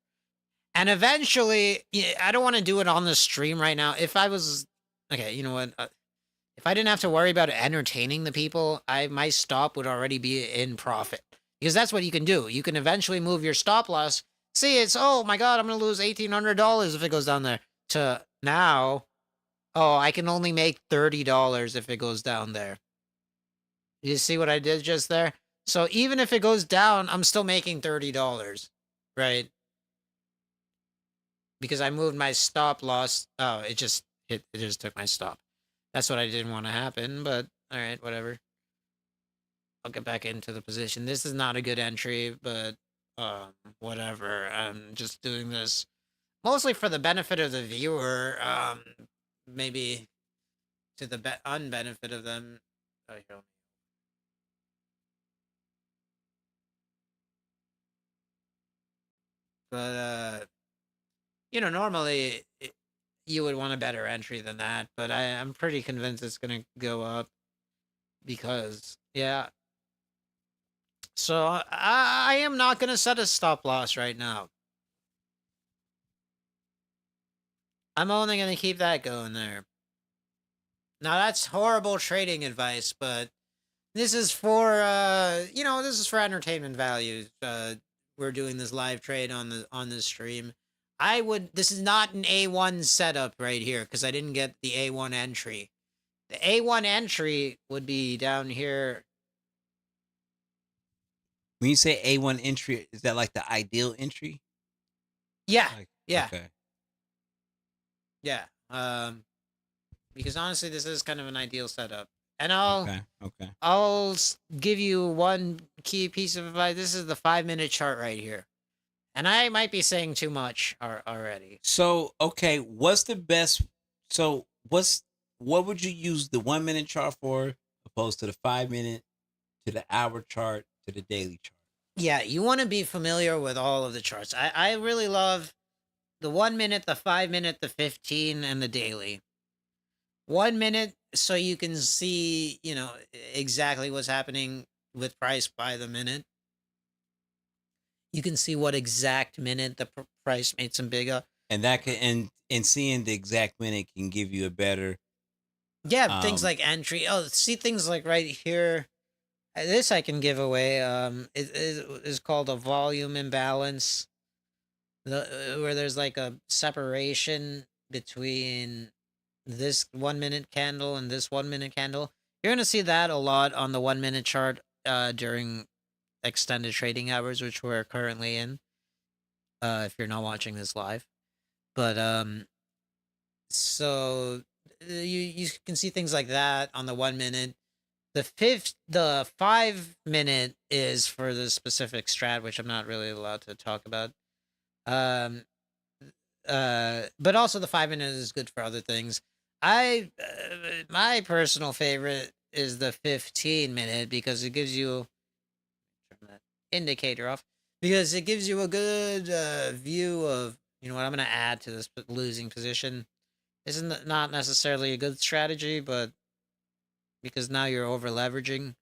[SPEAKER 1] And eventually, I don't want to do it on the stream right now. If I was, okay, you know what? If I didn't have to worry about entertaining the people, my stop would already be in profit. Because that's what you can do. You can eventually move your stop loss. See, it's, oh my God, I'm going to lose $1,800 if it goes down there. To now, oh, I can only make $30 if it goes down there. You see what I did just there? So even if it goes down, I'm still making $30, right? Because I moved my stop loss. Oh, it just took my stop. That's what I didn't want to happen, but all right, whatever. I'll get back into the position. This is not a good entry, but whatever. I'm just doing this mostly for the benefit of the viewer. Maybe to the unbenefit of them. Oh, here, but normally you would want a better entry than that, but I'm pretty convinced it's gonna go up because yeah. So I am not gonna set a stop loss right now. I'm only gonna keep that going there. Now that's horrible trading advice, but this is for this is for entertainment value. We're doing this live trade on the stream. This is not an A1 setup right here because I didn't get the A1 entry. The A1 entry would be down here.
[SPEAKER 2] When you say A1 entry, is that like the ideal entry?
[SPEAKER 1] Yeah.
[SPEAKER 2] Like,
[SPEAKER 1] Yeah.
[SPEAKER 2] Okay.
[SPEAKER 1] Yeah. Because honestly, this is kind of an ideal setup. And
[SPEAKER 2] Okay.
[SPEAKER 1] I'll give you one key piece of advice. This is the 5-minute chart right here. And I might be saying too much already.
[SPEAKER 2] So, okay, what's the best? So, what would you use the 1 minute chart for, opposed to the 5 minute, to the hour chart, to the daily chart?
[SPEAKER 1] Yeah, you want to be familiar with all of the charts. I really love the 1 minute, the 5 minute, the 15, and the daily. 1 minute, so you can see, exactly what's happening with price by the minute. You can see what exact minute the price made some big up.
[SPEAKER 2] And that can and seeing the exact minute can give you a better.
[SPEAKER 1] Yeah, things like entry. Oh, see things like right here. This I can give away. It is called a volume imbalance. Where there's like a separation between this 1 minute candle and this 1 minute candle. You're gonna see that a lot on the 1 minute chart during extended trading hours, which we're currently in. If you're not watching this live, but so you can see things like that on the 1 minute. The 5 minute is for the specific strat, which I'm not really allowed to talk about. Um, but also the 5 minute is good for other things. My personal favorite is the 15 minute because it gives you turn that indicator off because it gives you a good view of what I'm going to add to this losing position. Isn't not necessarily a good strategy, but because now you're over leveraging.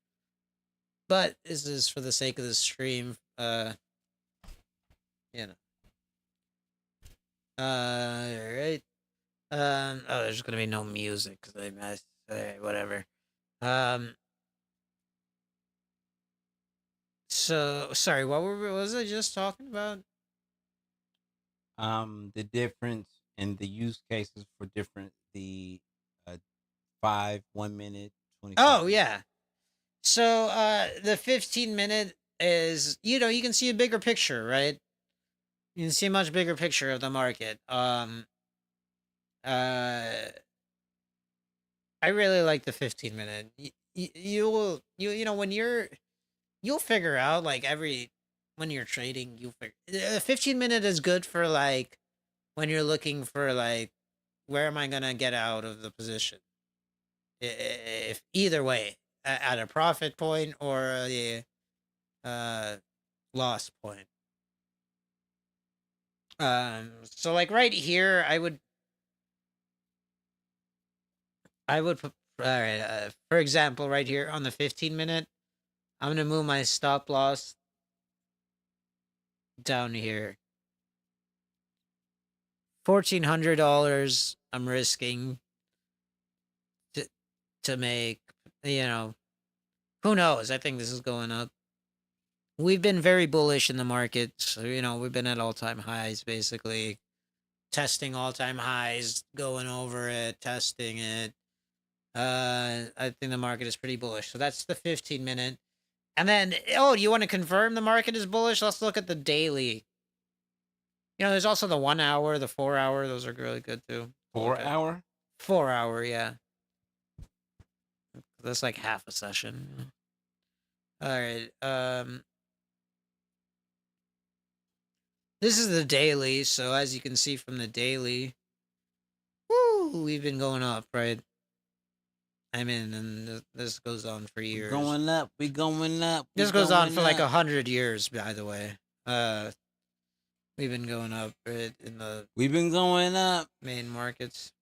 [SPEAKER 1] But this is for the sake of the stream. You know. Right. Oh, there's gonna be no music because I messed. Alright, whatever. Um. So sorry. What was I just talking about?
[SPEAKER 2] The difference in the use cases for the uh 1 minute, 25.
[SPEAKER 1] Oh yeah. So the 15 minute is you can see a bigger picture, right? You can see a much bigger picture of the market. Uh, I really like the 15 minute. When you'll figure out like when you're trading, you'll figure 15 minute is good for like when you're looking for like where am I gonna get out of the position? If either way, at a profit point or a uh loss point. So like right here, I would put all right. For example, right here on the 15 minute, I'm gonna move my stop loss down here. $1,400. I'm risking to make. Who knows? I think this is going up. We've been very bullish in the market. So, we've been at all-time highs, basically. Testing all-time highs, going over it, testing it. I think the market is pretty bullish. So that's the 15 minute. And then, do you want to confirm the market is bullish? Let's look at the daily. There's also the 1 hour, the 4 hour. Those are really good too.
[SPEAKER 2] 4 hour?
[SPEAKER 1] 4 hour, yeah. That's like half a session. All right. This is the daily, so as you can see from the daily, woo, we've been going up, right? I mean, and this goes on for years.
[SPEAKER 2] Going up, we going up.
[SPEAKER 1] This goes on for like 100 years, by the way. We've been going up, right, in the
[SPEAKER 2] We've been going up.
[SPEAKER 1] main markets.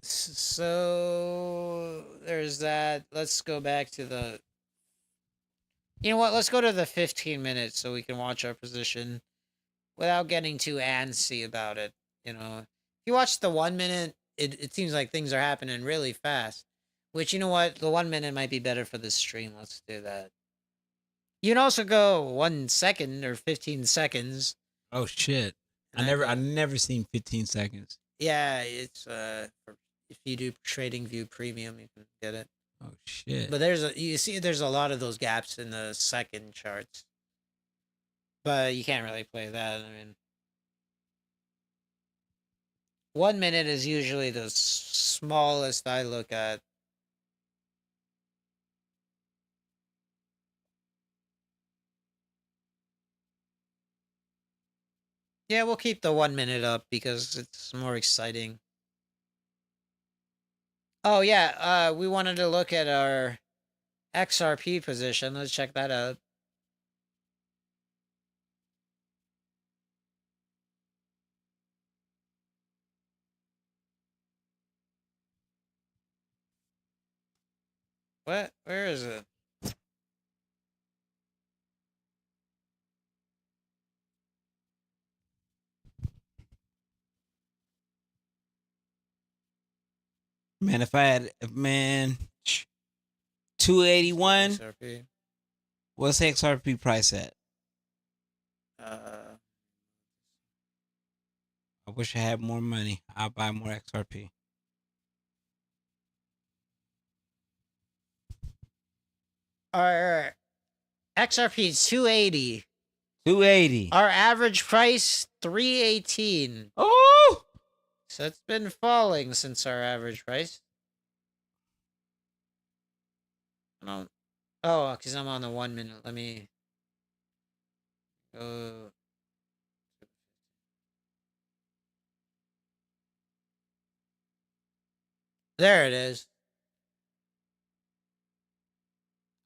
[SPEAKER 1] So there's that. Let's go back to the. You know what? Let's go to the 15 minutes so we can watch our position without getting too antsy about it. You know, if you watch the 1 minute, it seems like things are happening really fast. Which, you know what? The 1 minute might be better for the stream. Let's do that. You can also go 1 second or 15 seconds.
[SPEAKER 2] Oh shit! I've never seen 15 seconds.
[SPEAKER 1] Yeah, it's if you do Trading View Premium, you can get it.
[SPEAKER 2] Oh shit!
[SPEAKER 1] But there's a lot of those gaps in the second charts. But you can't really play that. I mean, 1 minute is usually the smallest I look at. Yeah, we'll keep the 1 minute up because it's more exciting. Oh yeah, we wanted to look at our XRP position. Let's check that out. What? Where is it?
[SPEAKER 2] Man, if I had 281.
[SPEAKER 1] XRP.
[SPEAKER 2] What's the XRP price at? I wish I had more money. I'll buy more XRP.
[SPEAKER 1] All right. XRP is 280.
[SPEAKER 2] 280.
[SPEAKER 1] Our average price 318.
[SPEAKER 2] Oh!
[SPEAKER 1] So it's been falling since our average price. Oh, because I'm on the 1 minute. Let me go. There it is.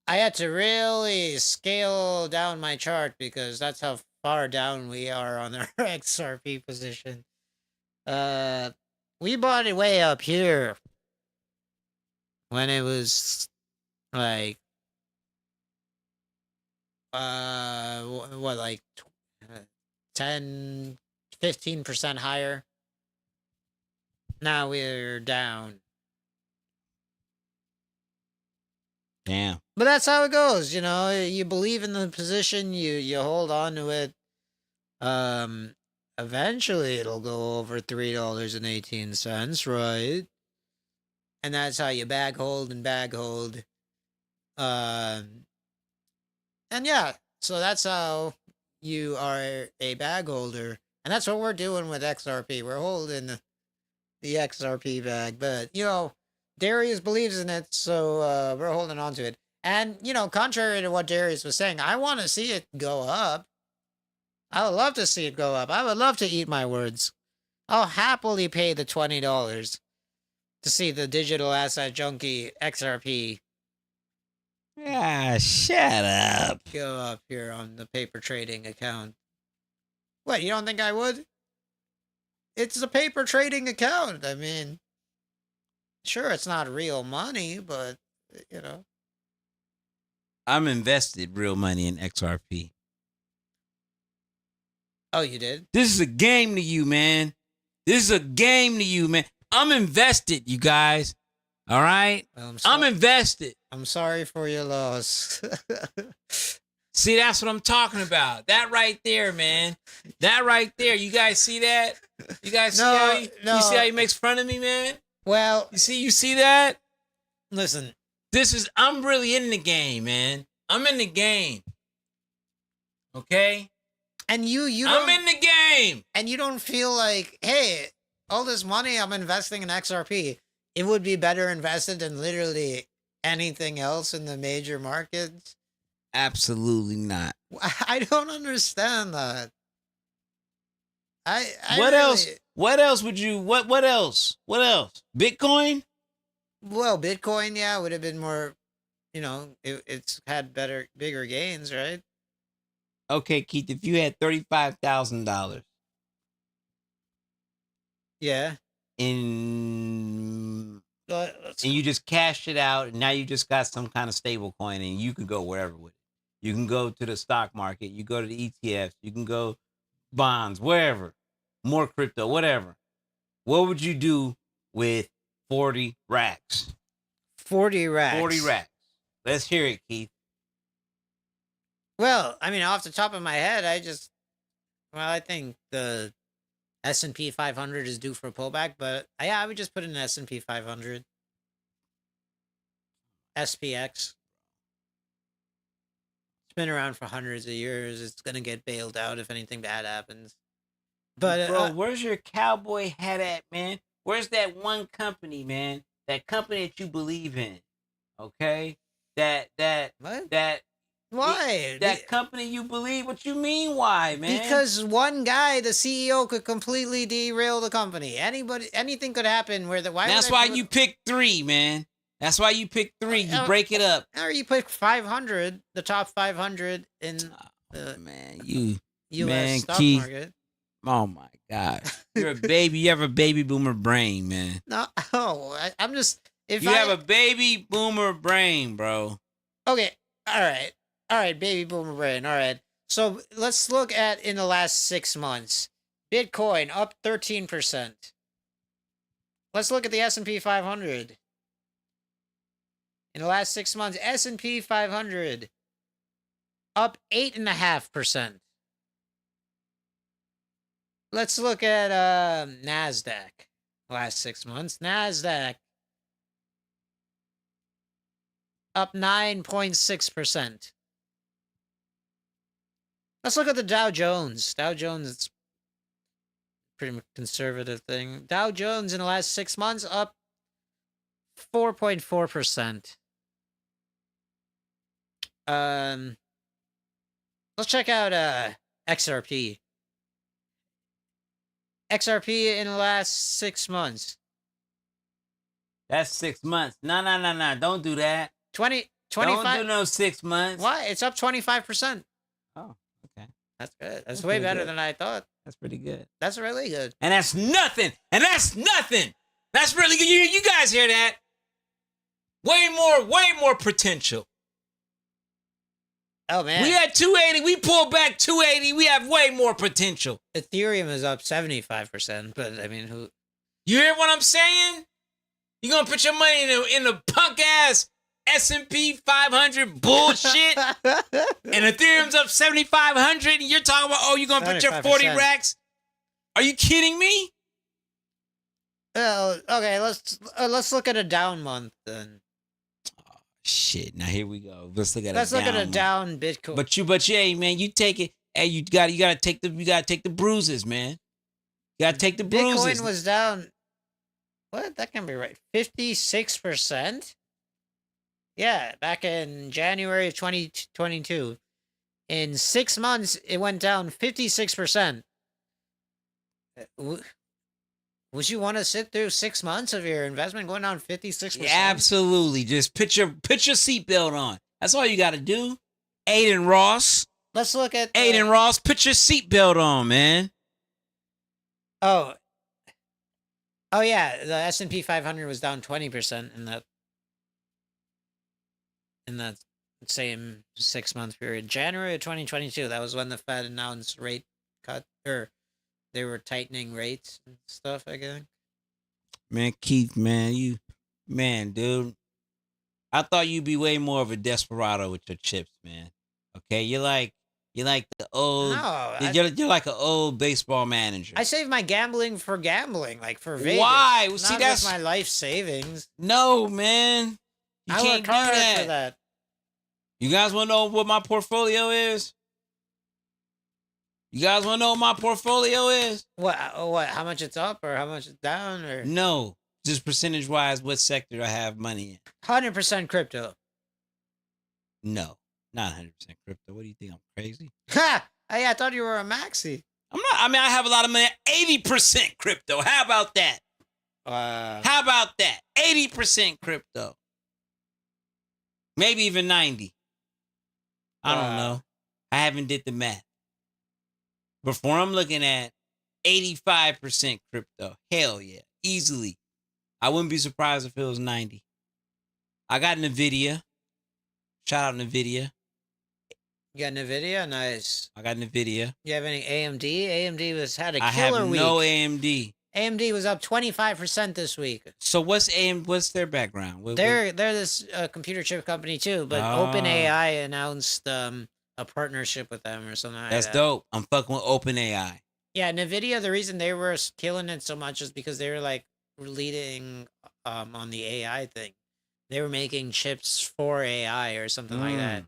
[SPEAKER 1] I had to really scale down my chart because that's how far down we are on our XRP position. We bought it way up here when it was like what, like 10 15% higher. Now we're down.
[SPEAKER 2] Damn.
[SPEAKER 1] But that's how it goes, you know. You believe in the position, you hold on to it. Eventually it'll go over $3.18, right? And that's how you bag hold and bag hold. And yeah, so that's how you are a bag holder. And that's what we're doing with XRP. We're holding the XRP bag. But, you know, Darius believes in it, so we're holding on to it. And, you know, contrary to what Darius was saying, I want to see it go up. I would love to see it go up. I would love to eat my words. I'll happily pay the $20 to see the digital asset junkie XRP.
[SPEAKER 2] Yeah, shut up.
[SPEAKER 1] Go up here on the paper trading account. What, you don't think I would? It's a paper trading account. I mean, sure, it's not real money, but, you know.
[SPEAKER 2] I'm invested real money in XRP.
[SPEAKER 1] Oh, you did?
[SPEAKER 2] This is a game to you, man. This is a game to you, man. I'm invested, you guys. All right?
[SPEAKER 1] Well,
[SPEAKER 2] I'm invested.
[SPEAKER 1] I'm sorry for your loss.
[SPEAKER 2] See, that's what I'm talking about. That right there, man. That right there. You guys see that? You guys see you see how he makes fun of me, man?
[SPEAKER 1] Well,
[SPEAKER 2] you see that?
[SPEAKER 1] Listen.
[SPEAKER 2] I'm really in the game, man. I'm in the game. Okay?
[SPEAKER 1] And
[SPEAKER 2] I'm in the game.
[SPEAKER 1] And you don't feel like, hey, all this money I'm investing in XRP, it would be better invested in literally anything else in the major markets.
[SPEAKER 2] Absolutely not.
[SPEAKER 1] I don't understand that. I
[SPEAKER 2] What
[SPEAKER 1] really,
[SPEAKER 2] else? What else would you? What else? What else? Bitcoin?
[SPEAKER 1] well, Bitcoin, yeah, would have been more. It's had bigger gains, right?
[SPEAKER 2] Okay, Keith. If you had $35,000
[SPEAKER 1] Yeah.
[SPEAKER 2] in
[SPEAKER 1] Let's
[SPEAKER 2] and you just cashed it out, and now you just got some kind of stable coin, and you can go wherever with it. You can go to the stock market. You go to the ETFs. You can go bonds, wherever. More crypto, whatever. What would you do with 40 racks?
[SPEAKER 1] 40 racks.
[SPEAKER 2] 40 racks. Let's hear it, Keith.
[SPEAKER 1] Well, I mean, off the top of my head, I think the S&P 500 is due for a pullback, but yeah, I would just put in S&P 500. SPX. It's been around for hundreds of years. It's going to get bailed out if anything bad happens. But
[SPEAKER 2] bro, where's your cowboy hat at, man? Where's that one company, man? That company that you believe in. Okay?
[SPEAKER 1] what?
[SPEAKER 2] That
[SPEAKER 1] Why?
[SPEAKER 2] that company you believe. What you mean why, man?
[SPEAKER 1] Because one guy, the CEO, could completely derail the company. Anything could happen where the
[SPEAKER 2] That's why you pick 3, man. That's why you pick 3. You break it up.
[SPEAKER 1] Or you pick 500, the top 500 in the U.S. stock market.
[SPEAKER 2] Oh my God, you're a baby. You have a baby boomer brain, man.
[SPEAKER 1] No, I'm just
[SPEAKER 2] you have a baby boomer brain, bro.
[SPEAKER 1] Okay, all right, baby boomer brain. All right, so let's look at in the last 6 months. Bitcoin up 13%. Let's look at the S&P 500. In the last 6 months, S&P 500 up 8.5%. Let's look at NASDAQ. Last 6 months, NASDAQ up 9.6%. Let's look at the Dow Jones. Dow Jones, it's a pretty conservative thing. Dow Jones in the last 6 months up 4.4%. Let's check out XRP. XRP in the last 6 months.
[SPEAKER 2] That's 6 months. No. Don't do that.
[SPEAKER 1] 25.
[SPEAKER 2] Don't do no 6 months.
[SPEAKER 1] Why? It's up 25%.
[SPEAKER 2] Oh, okay.
[SPEAKER 1] That's good. That's way better than I thought.
[SPEAKER 2] That's pretty good.
[SPEAKER 1] That's really good.
[SPEAKER 2] And that's nothing. That's really good. You guys hear that? Way more potential.
[SPEAKER 1] Oh, man.
[SPEAKER 2] We had 280. We pulled back 280. We have way more potential.
[SPEAKER 1] Ethereum is up 75%, but I mean, who?
[SPEAKER 2] You hear what I'm saying? You gonna put your money in the punk ass S&P 500 bullshit, and Ethereum's up 7,500, and you're talking about you're gonna put your 40 racks? Are you kidding me?
[SPEAKER 1] Okay. Let's look at a down month then.
[SPEAKER 2] Shit! Now here we go. Let's look at
[SPEAKER 1] a down Bitcoin.
[SPEAKER 2] But hey, man, you take it. Hey, you gotta take the bruises, man. You gotta take the bruises.
[SPEAKER 1] Bitcoin was down. What? That can be right. 56%. Yeah, back in January of 2022. In 6 months, it went down 56%. Would you want to sit through 6 months of your investment going down 56%?
[SPEAKER 2] Yeah, absolutely. Just put your seatbelt on. That's all you got to do. Adin Ross.
[SPEAKER 1] Let's look at
[SPEAKER 2] Adin Ross. Put your seatbelt on, man.
[SPEAKER 1] Oh yeah, the S&P 500 was down 20% in that same 6 month period. January of 2022. That was when the Fed announced rate cut, or they were tightening rates and stuff, I guess.
[SPEAKER 2] Man, Keith, man, dude. I thought you'd be way more of a desperado with your chips, man. Okay, you're like the old.
[SPEAKER 1] No,
[SPEAKER 2] you're like an old baseball manager.
[SPEAKER 1] I save my gambling for gambling, like for Vegas.
[SPEAKER 2] Why?
[SPEAKER 1] Not
[SPEAKER 2] See, that's
[SPEAKER 1] my life savings.
[SPEAKER 2] No, man. You
[SPEAKER 1] I
[SPEAKER 2] can't
[SPEAKER 1] work hard
[SPEAKER 2] do
[SPEAKER 1] for that.
[SPEAKER 2] You guys want to know what my portfolio is? You guys want to know what my portfolio is?
[SPEAKER 1] What? How much it's up or how much it's down or?
[SPEAKER 2] No, just percentage wise, what sector I have money in.
[SPEAKER 1] 100% crypto.
[SPEAKER 2] No. Not 100% crypto. What do you think? I'm crazy?
[SPEAKER 1] Ha! Hey, I thought you were a maxi.
[SPEAKER 2] I'm not. I mean, I have a lot of money. 80% crypto. How about that? How about that? 80% crypto. Maybe even 90. I don't know. I haven't did the math. Before I'm looking at 85% crypto. Hell yeah. Easily. I wouldn't be surprised if it was 90. I got NVIDIA. Shout out NVIDIA.
[SPEAKER 1] You got NVIDIA? Nice.
[SPEAKER 2] I got NVIDIA.
[SPEAKER 1] You have any AMD? AMD had a
[SPEAKER 2] I
[SPEAKER 1] killer
[SPEAKER 2] have
[SPEAKER 1] week.
[SPEAKER 2] no AMD.
[SPEAKER 1] AMD was up 25% this week.
[SPEAKER 2] So what's their background?
[SPEAKER 1] They're this computer chip company too, but OpenAI announced a partnership with them or something like that.
[SPEAKER 2] That's dope. I'm fucking with OpenAI.
[SPEAKER 1] Yeah, NVIDIA, the reason they were killing it so much is because they were like leading on the AI thing. They were making chips for AI or something like that.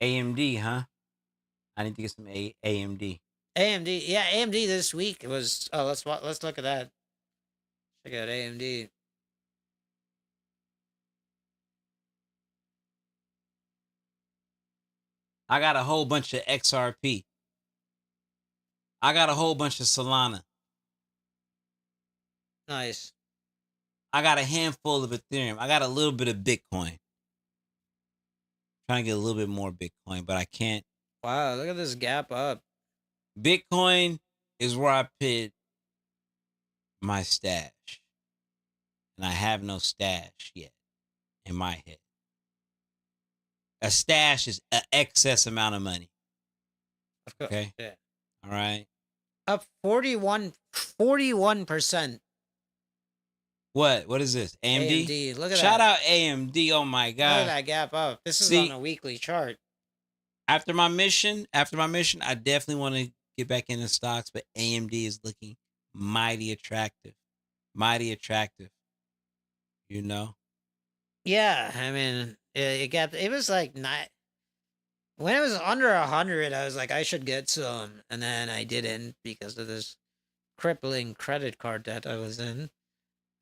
[SPEAKER 2] AMD, huh? I need to get some AMD.
[SPEAKER 1] AMD, yeah, AMD this week was. Oh, let's look at that. Check out AMD.
[SPEAKER 2] I got a whole bunch of XRP. I got a whole bunch of Solana.
[SPEAKER 1] Nice.
[SPEAKER 2] I got a handful of Ethereum. I got a little bit of Bitcoin. Trying to get a little bit more Bitcoin, but I can't.
[SPEAKER 1] Wow, look at this gap up.
[SPEAKER 2] Bitcoin is where I put my stash. And I have no stash yet in my head. A stash is an excess amount of money. Okay?
[SPEAKER 1] Yeah.
[SPEAKER 2] All right.
[SPEAKER 1] Up 41%.
[SPEAKER 2] What is this? AMD?
[SPEAKER 1] AMD. Look at
[SPEAKER 2] Shout
[SPEAKER 1] that.
[SPEAKER 2] out AMD. Oh my God.
[SPEAKER 1] Look at that gap up. This is on a weekly chart.
[SPEAKER 2] After my mission, I definitely want to get back into stocks, but AMD is looking mighty attractive. Mighty attractive. You know?
[SPEAKER 1] Yeah, I mean, it was like when it was under 100, I was like, I should get some, and then I didn't because of this crippling credit card debt I was in.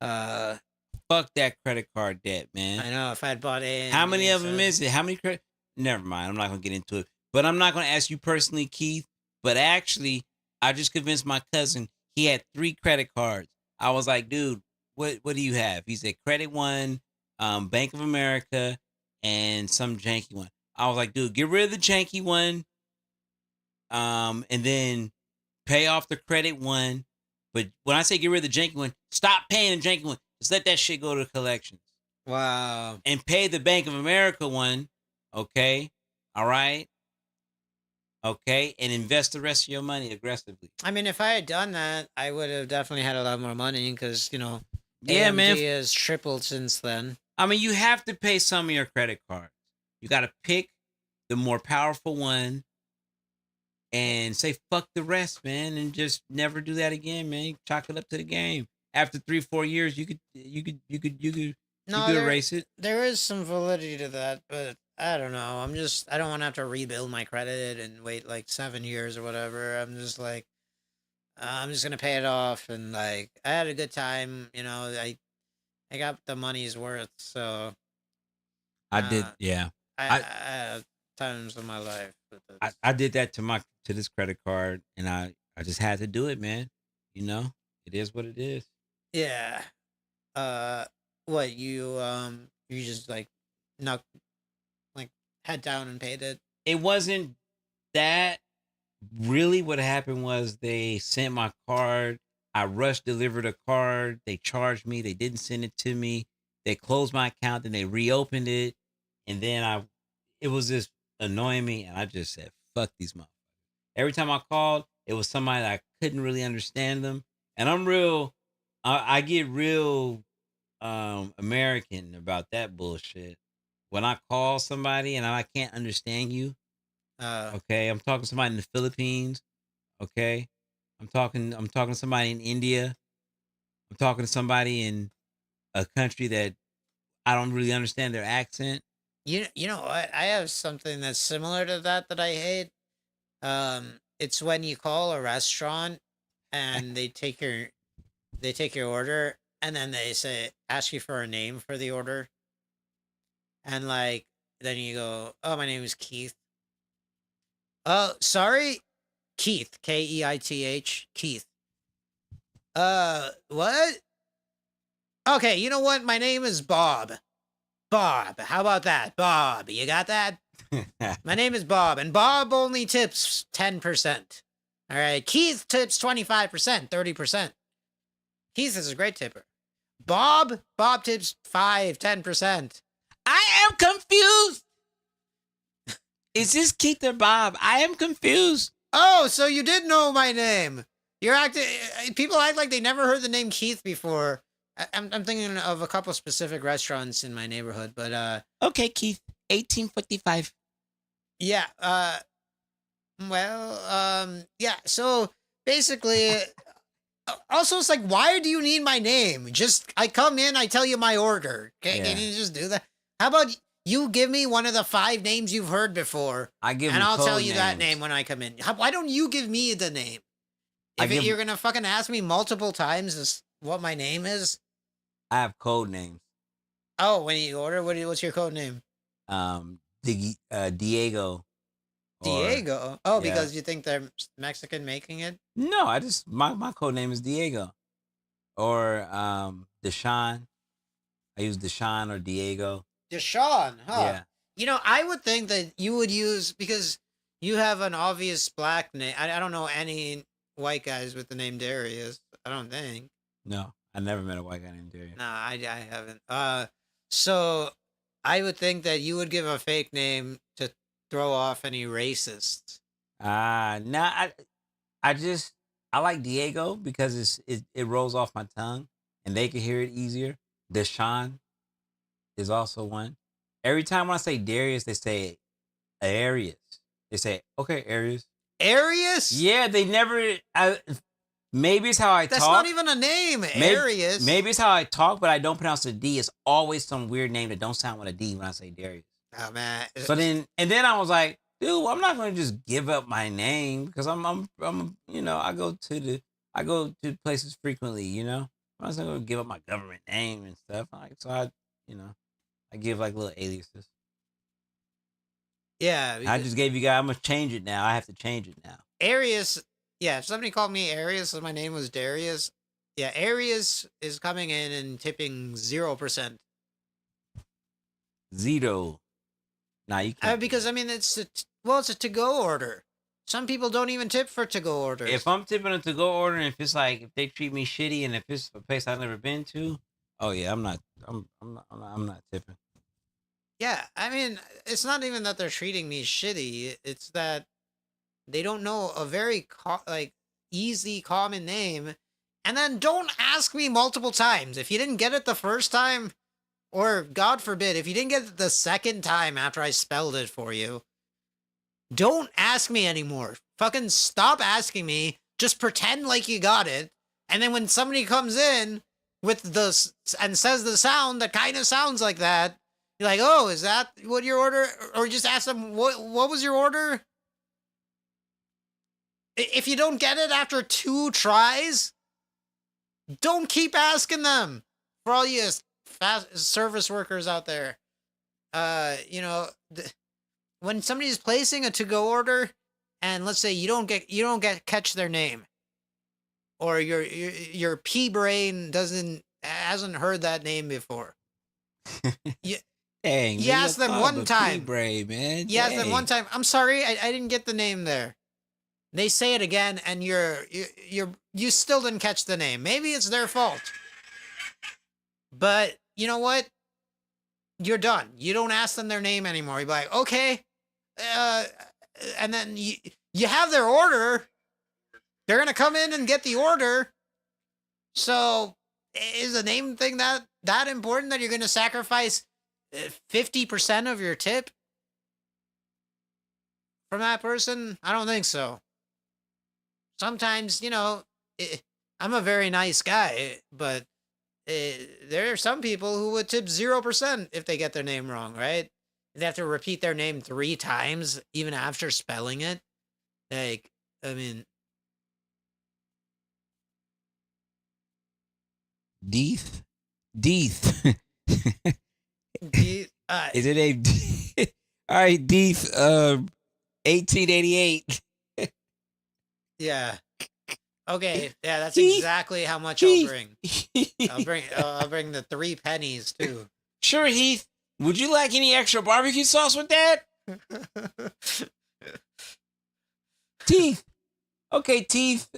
[SPEAKER 2] Fuck that credit card debt, man.
[SPEAKER 1] I know, if I'd bought AMD.
[SPEAKER 2] How many of them is it? How many credit? Never mind. I'm not gonna get into it. But I'm not gonna ask you personally, Keith. But actually, I just convinced my cousin. He had 3 credit cards. I was like, dude, what do you have? He said Credit One, Bank of America, and some janky one. I was like, dude, get rid of the janky one, and then pay off the Credit One. But when I say get rid of the janky one, stop paying the janky one. Just let that shit go to collections.
[SPEAKER 1] Wow.
[SPEAKER 2] And pay the Bank of America one, okay? All right? Okay? And invest the rest of your money aggressively.
[SPEAKER 1] I mean, if I had done that, I would have definitely had a lot more money because,
[SPEAKER 2] yeah,
[SPEAKER 1] AMD
[SPEAKER 2] man.
[SPEAKER 1] has tripled since then.
[SPEAKER 2] I mean, you have to pay some of your credit cards. You got to pick the more powerful one and say, fuck the rest, man, and just never do that again, man. You chalk it up to the game. After 3-4 years, you could erase it.
[SPEAKER 1] There is some validity to that, but I don't know. I don't want to have to rebuild my credit and wait like 7 years or whatever. I'm just like, I'm just gonna pay it off, and like, I had a good time. I got the money's worth. So
[SPEAKER 2] I did, yeah.
[SPEAKER 1] I had times in my life.
[SPEAKER 2] I did that to this credit card, and I just had to do it, man. It is what it is.
[SPEAKER 1] Yeah. What you just like knocked like head down and paid it?
[SPEAKER 2] It wasn't that. Really, what happened was they sent my card. I rushed delivered a card. They charged me. They didn't send it to me. They closed my account. Then they reopened it, and then it was just annoying me, and I just said, "Fuck these motherfuckers." Every time I called, it was somebody that I couldn't really understand them, and I'm real. I get real American about that bullshit. When I call somebody and I can't understand you, okay, I'm talking to somebody in the Philippines, okay, I'm talking to somebody in India, I'm talking to somebody in a country that I don't really understand their accent.
[SPEAKER 1] You know what? I have something that's similar to that I hate. It's when you call a restaurant and they take your order, and then they ask you for a name for the order. And like, Then you go, oh, my name is Keith. Oh, sorry, Keith. Keith. Keith. What? Okay, you know what? My name is Bob. Bob. How about that? Bob. You got that? My name is Bob, and Bob only tips 10%. All right. Keith tips 25%, 30%. Keith is a great tipper. Bob tips 10%.
[SPEAKER 2] I am confused. Is this Keith or Bob? I am confused.
[SPEAKER 1] Oh, so you did know my name. You're acting. People act like they never heard the name Keith before. I'm thinking of a couple specific restaurants in my neighborhood, but
[SPEAKER 2] Okay, Keith. 1855.
[SPEAKER 1] yeah. Yeah. So basically, also it's like, why do you need my name? Just I come in, I tell you my order. Can you just do that? How about you give me one of the 5 names you've heard before,
[SPEAKER 2] and
[SPEAKER 1] I'll tell you that name when I come in. Why don't you give me the name? You're gonna fucking ask me multiple times what my name is.
[SPEAKER 2] I have code names.
[SPEAKER 1] Oh, when you order, what's your code name?
[SPEAKER 2] Diego.
[SPEAKER 1] Diego. Oh, because you think they're Mexican making it?
[SPEAKER 2] No, I just my code name is Diego. Or Deshaun. I use Deshaun or Diego.
[SPEAKER 1] Deshaun, huh?
[SPEAKER 2] Yeah.
[SPEAKER 1] You know, I would think that you would use, because you have an obvious black name. I don't know any white guys with the name Darius. I don't think.
[SPEAKER 2] No, I never met a white guy named Darius.
[SPEAKER 1] No, I haven't. So I would think that you would give a fake name to throw off any racists.
[SPEAKER 2] Nah, I like Diego because it rolls off my tongue and they can hear it easier. Deshaun is also one. Every time when I say Darius, they say Arius. They say, okay, Arius.
[SPEAKER 1] Arius?
[SPEAKER 2] Yeah, they never. Maybe it's how I talk.
[SPEAKER 1] That's not even a name, Arius.
[SPEAKER 2] Maybe it's how I talk, but I don't pronounce the D. It's always some weird name that don't sound with a D when I say Darius.
[SPEAKER 1] Oh man.
[SPEAKER 2] So then I was like, dude, I'm not going to just give up my name because I'm you know, I go to places frequently, you know. I'm not going to give up my government name and stuff. So I give like little aliases.
[SPEAKER 1] Yeah.
[SPEAKER 2] I just gave you guys. I'm gonna change it now. I have to change it now.
[SPEAKER 1] Arius. Yeah, if somebody called me Arius and my name was Darius, yeah, Arius is coming in and tipping 0%.
[SPEAKER 2] Zero. Nah, you can't.
[SPEAKER 1] Because I mean, it's a to-go order. Some people don't even tip for to-go orders.
[SPEAKER 2] If I'm tipping a to-go order, and if they treat me shitty, and if it's a place I've never been to, oh yeah, I'm not tipping.
[SPEAKER 1] Yeah, I mean, it's not even that they're treating me shitty. It's that they don't know a very easy common name, and then don't ask me multiple times. If you didn't get it the first time, or God forbid, if you didn't get it the second time after I spelled it for you, don't ask me anymore. Fucking stop asking me. Just pretend like you got it, and then when somebody comes in with and says the sound that kind of sounds like that, you're like, oh, is that what your order? Or just ask them, what was your order? If you don't get it after 2 tries, don't keep asking them. For all you fast service workers out there, when somebody's placing a to-go order, and let's say you don't catch their name, or your pea brain hasn't heard that name before.
[SPEAKER 2] Dang,
[SPEAKER 1] you ask them one time.
[SPEAKER 2] Brain, man.
[SPEAKER 1] You ask them one time. I'm sorry, I didn't get the name there. They say it again, and you still didn't catch the name. Maybe it's their fault. But you know what? You're done. You don't ask them their name anymore. You're like, okay, and then you have their order. They're gonna come in and get the order. So is the name thing that important that you're gonna sacrifice 50% of your tip from that person? I don't think so. Sometimes, I'm a very nice guy, but there are some people who would tip 0% if they get their name wrong, right? They have to repeat their name 3 times, even after spelling it. Like, I mean...
[SPEAKER 2] Deeth.
[SPEAKER 1] Is it
[SPEAKER 2] a All right, Deef, 1888.
[SPEAKER 1] Yeah. Okay. Yeah, that's
[SPEAKER 2] Heath,
[SPEAKER 1] exactly how much I'll
[SPEAKER 2] Heath.
[SPEAKER 1] bring. I'll bring the 3 pennies too.
[SPEAKER 2] Sure, Heath. Would you like any extra barbecue sauce with that? Teeth. Okay, Teeth.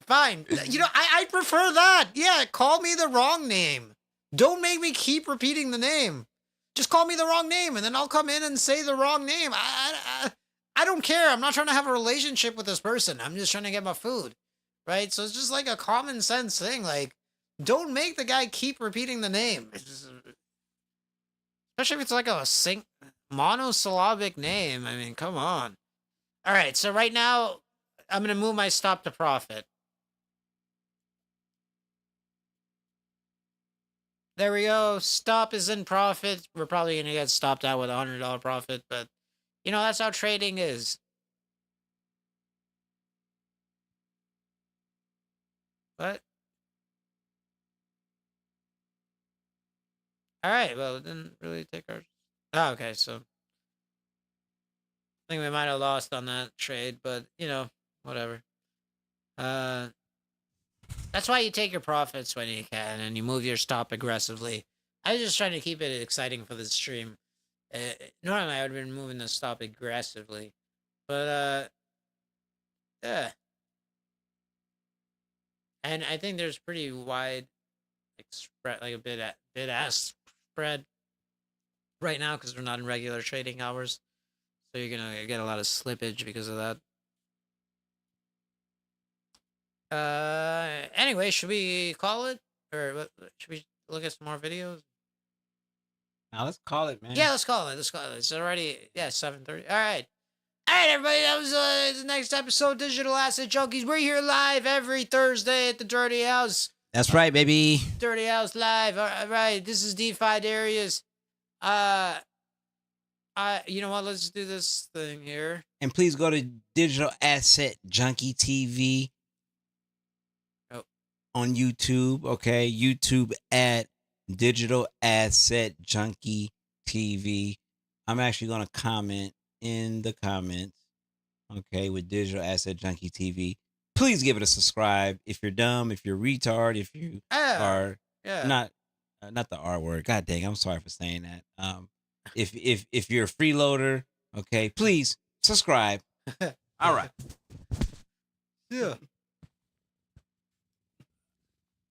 [SPEAKER 1] Fine. You know, I prefer that. Yeah, call me the wrong name. Don't make me keep repeating the name. Just call me the wrong name, and then I'll come in and say the wrong name. I don't care. I'm not trying to have a relationship with this person. I'm just trying to get my food, right? So it's just like a common sense thing. Like, don't make the guy keep repeating the name. Especially if it's like a monosyllabic name. I mean, come on. All right, so right now, I'm going to move my stop to profit. There we go. Stop is in profit. We're probably going to get stopped out with $100 profit, but, you know, that's how trading is. What? All right, well, it didn't really take our... Oh, okay, so... I think we might have lost on that trade, but, you know, whatever. That's why you take your profits when you can, and you move your stop aggressively. I was just trying to keep it exciting for the stream. Normally, I would have been moving the stop aggressively, but yeah. And I think there's pretty wide, like spread, like a bid-ask spread right now because we're not in regular trading hours, so you're gonna get a lot of slippage because of that. Anyway, should we call it? Or should we look at some more videos?
[SPEAKER 2] Now let's call it, man.
[SPEAKER 1] Yeah, let's call it. Let's call it. It's already, 7:30. All right. All right, everybody. That was the next episode of Digital Asset Junkies. We're here live every Thursday at the Dirty House.
[SPEAKER 2] That's right, baby.
[SPEAKER 1] Dirty House Live. All right. This is Defi Daryus. You know what? Let's do this thing here.
[SPEAKER 2] And please go to Digital Asset Junkie TV. On YouTube, okay? YouTube at Digital Asset Junkie TV. I'm actually going to comment in the comments, okay, with Digital Asset Junkie TV. Please give it a subscribe if you're dumb, if you're retard, if you are not the R word. God dang, I'm sorry for saying that. If you're a freeloader, okay, please subscribe. All right.
[SPEAKER 1] Yeah.